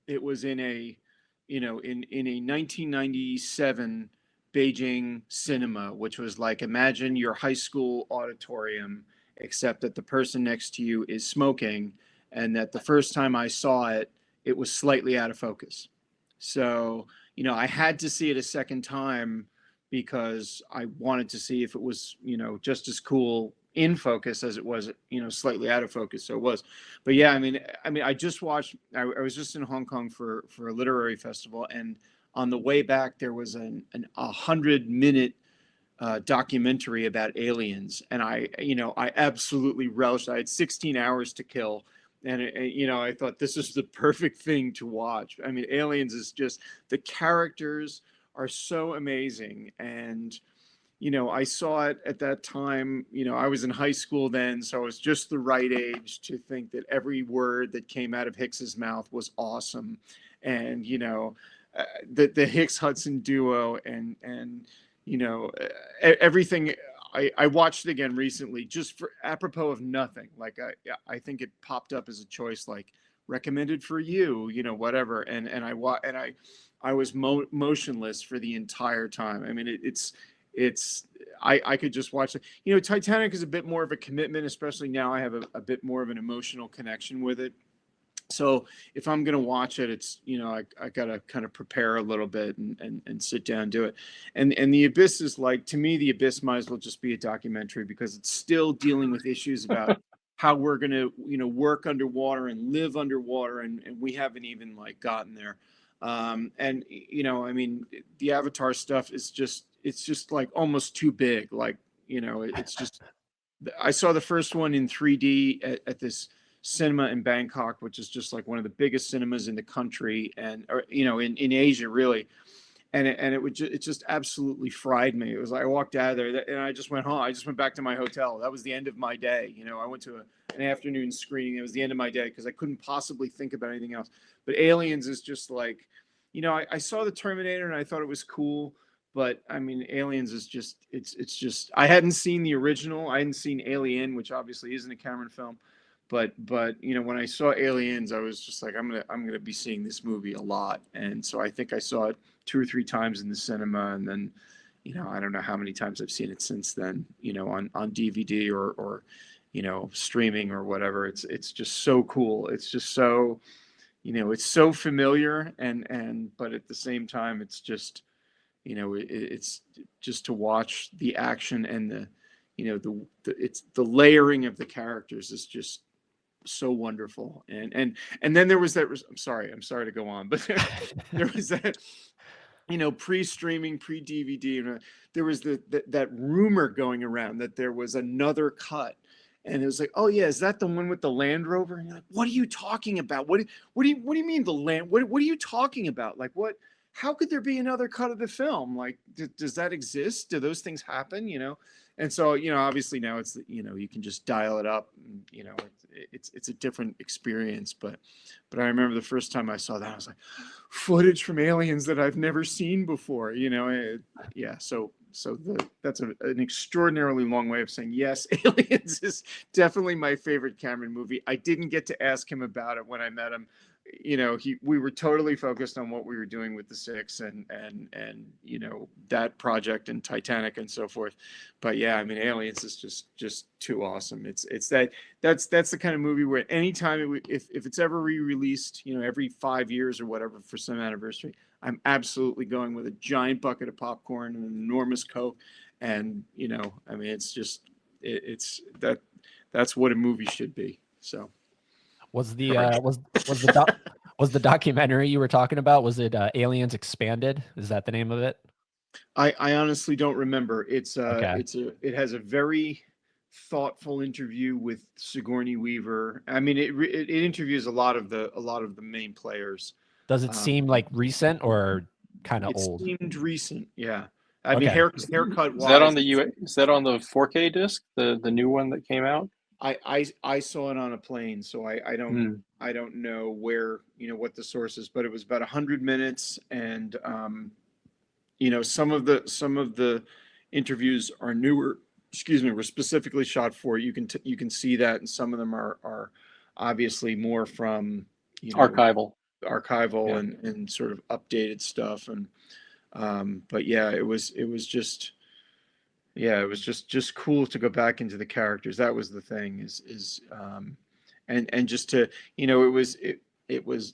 it was in a 1997 Beijing cinema, which was like, imagine your high school auditorium, except that the person next to you is smoking, and that the first time I saw it, it was slightly out of focus. So, I had to see it a second time because I wanted to see if it was, just as cool in focus as it was, slightly out of focus. So it was. But yeah, I mean, I just watched, I was just in Hong Kong for a literary festival, and on the way back, there was a 100-minute documentary about aliens. And I absolutely relished. I had 16 hours to kill. And, I thought this is the perfect thing to watch. I mean, Aliens is just, the characters are so amazing. And, I saw it at that time. I was in high school then, so I was just the right age to think that every word that came out of Hicks's mouth was awesome. And, the Hicks-Hudson duo and everything. I watched it again recently, just for apropos of nothing. Like I think it popped up as a choice, like recommended for you, whatever. And I was motionless for the entire time. I mean, I could just watch it. Titanic is a bit more of a commitment, especially now. I have a bit more of an emotional connection with it. So if I'm going to watch it, it's, I got to kind of prepare a little bit and sit down and do it. And The Abyss is like, to me, The Abyss might as well just be a documentary because it's still dealing with issues about how we're going to, work underwater and live underwater. And we haven't even like gotten there. The Avatar stuff is it's just like almost too big. Like, it's just, I saw the first one in 3D at this cinema in Bangkok, which is just like one of the biggest cinemas in the country and in Asia really. And it just absolutely fried me. It was like I walked out of there and I just went home. I just went back to my hotel. That was the end of my day. I went to an afternoon screening. It was the end of my day because I couldn't possibly think about anything else. But Aliens is just like, I saw the Terminator and I thought it was cool. But I mean, Aliens is just, it's just, I hadn't seen the original. I hadn't seen Alien, which obviously isn't a Cameron film. But when I saw Aliens, I was just like, I'm gonna be seeing this movie a lot. And so I think I saw it 2 or 3 times in the cinema, and then, I don't know how many times I've seen it since then, on DVD or streaming or whatever. It's just so cool. It's just so, it's so familiar but at the same time, it's just, it's just to watch the action and the layering of the characters is just so wonderful. And then there was that, I'm sorry to go on, but there was that, pre-streaming, pre-DVD, and there was that rumor going around that there was another cut. And it was like, oh yeah, is that the one with the Land Rover? And you're like, what are you talking about? What do you mean the land? What are you talking about? Like what? How could there be another cut of the film? Like, does that exist? Do those things happen? And so, obviously now it's, you can just dial it up, and, it's a different experience. But I remember the first time I saw that, I was like, footage from aliens that I've never seen before, yeah. So that's an extraordinarily long way of saying, yes, Aliens is definitely my favorite Cameron movie. I didn't get to ask him about it when I met him. We were totally focused on what we were doing with the Six and that project and Titanic and so forth. But yeah, I mean, Aliens is just too awesome. That's the kind of movie where anytime if it's ever re-released, every 5 years or whatever for some anniversary, I'm absolutely going with a giant bucket of popcorn and an enormous Coke. And I mean, that's what a movie should be. So. Was the was the documentary you were talking about, was it Aliens Expanded? Is that the name of it? I honestly don't remember. Okay. It has a very thoughtful interview with Sigourney Weaver. I mean, it interviews a lot of the main players. Does it seem like recent or kind of old? It seemed recent, yeah. I mean, haircut wise. Is that on the 4K disc, the new one that came out? I saw it on a plane, so I don't know where, what the source is, but it was about 100 minutes, and some of the interviews are newer. Excuse me, were specifically shot for it. You can see that, and some of them are obviously more from archival, yeah. and sort of updated stuff, and but yeah, it was just. Yeah, it was just cool to go back into the characters. That was the thing and just to, it was,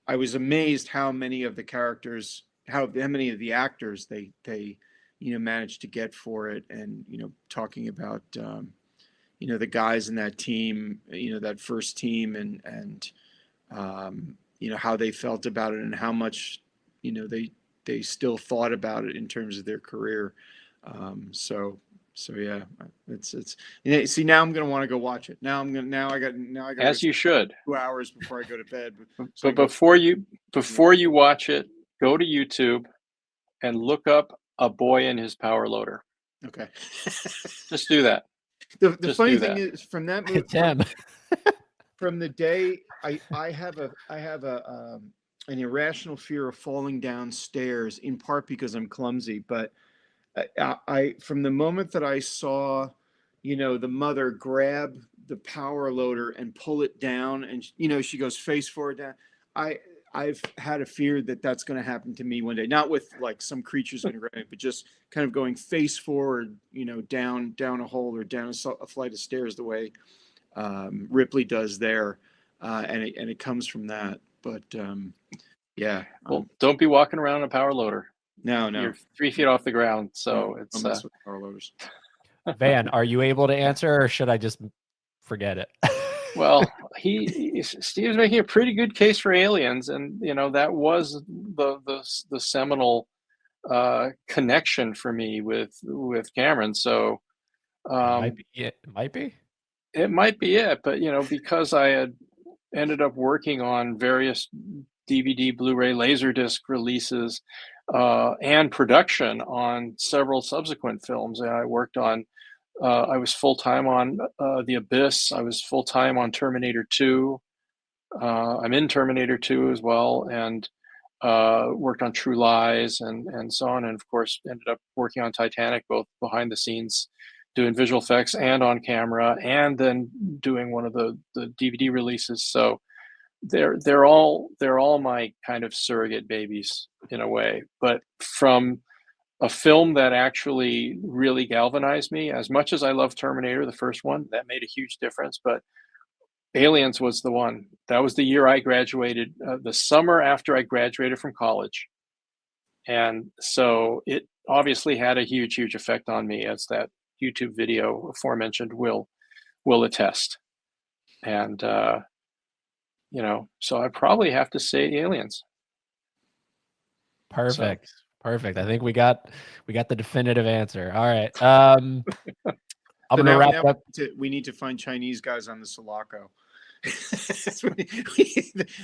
I was amazed how many of the characters, how many of the actors they managed to get for it. And, talking about, the guys in that team, that first team and how they felt about it and how much, they still thought about it in terms of their career. So yeah, it's see, now I'm gonna want to go watch it. Now I got as you should 2 hours before I go to bed. But before you watch it, go to YouTube and look up A Boy and His Power Loader. Okay. Just do that. The funny thing is, from that movie, from the day I have an irrational fear of falling downstairs, in part because I'm clumsy, but I from the moment that I saw, the mother grab the power loader and pull it down, and she goes face forward down. I've had a fear that that's going to happen to me one day, not with like some creatures going to grab me, but just kind of going face forward, down a hole or down a flight of stairs the way Ripley does there, and it comes from that. But yeah. Well, don't be walking around in a power loader. No. You're 3 feet off the ground, so it's don't mess with power loaders. Van, are you able to answer, or should I just forget it? Well, Steve's making a pretty good case for Aliens, and that was the seminal connection for me with Cameron. So It might be. It might be it, but because I had ended up working on various DVD, Blu-ray, Laserdisc releases and production on several subsequent films. And I worked on, I was full-time on The Abyss. I was full-time on Terminator 2. I'm in Terminator 2 as well, and worked on True Lies and so on. And of course, ended up working on Titanic, both behind the scenes, doing visual effects and on camera, and then doing one of the DVD releases. So they're all my kind of surrogate babies in a way. But from a film that actually really galvanized me, as much as I love Terminator, the first one, that made a huge difference. But Aliens was the one. That was the year I graduated, the summer after I graduated from college. And so it obviously had a huge effect on me, as that YouTube video aforementioned will attest. And so I probably have to say Aliens. Perfect. Perfect. I think we got the definitive answer. All right. I'm gonna wrap it up. We need to find Chinese guys on the Sulaco.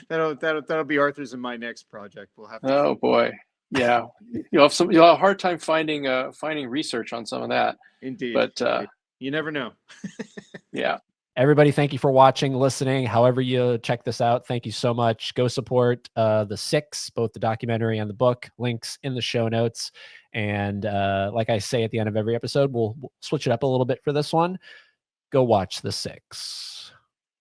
That'll be Arthur's and my next project. We'll have to. Oh boy. Yeah, you'll have a hard time finding research on some of that. Indeed. But you never know. yeah. Everybody, thank you for watching, listening, however you check this out. Thank you so much. Go support The Six, both the documentary and the book. Links in the show notes. And like I say at the end of every episode, we'll switch it up a little bit for this one. Go watch The Six.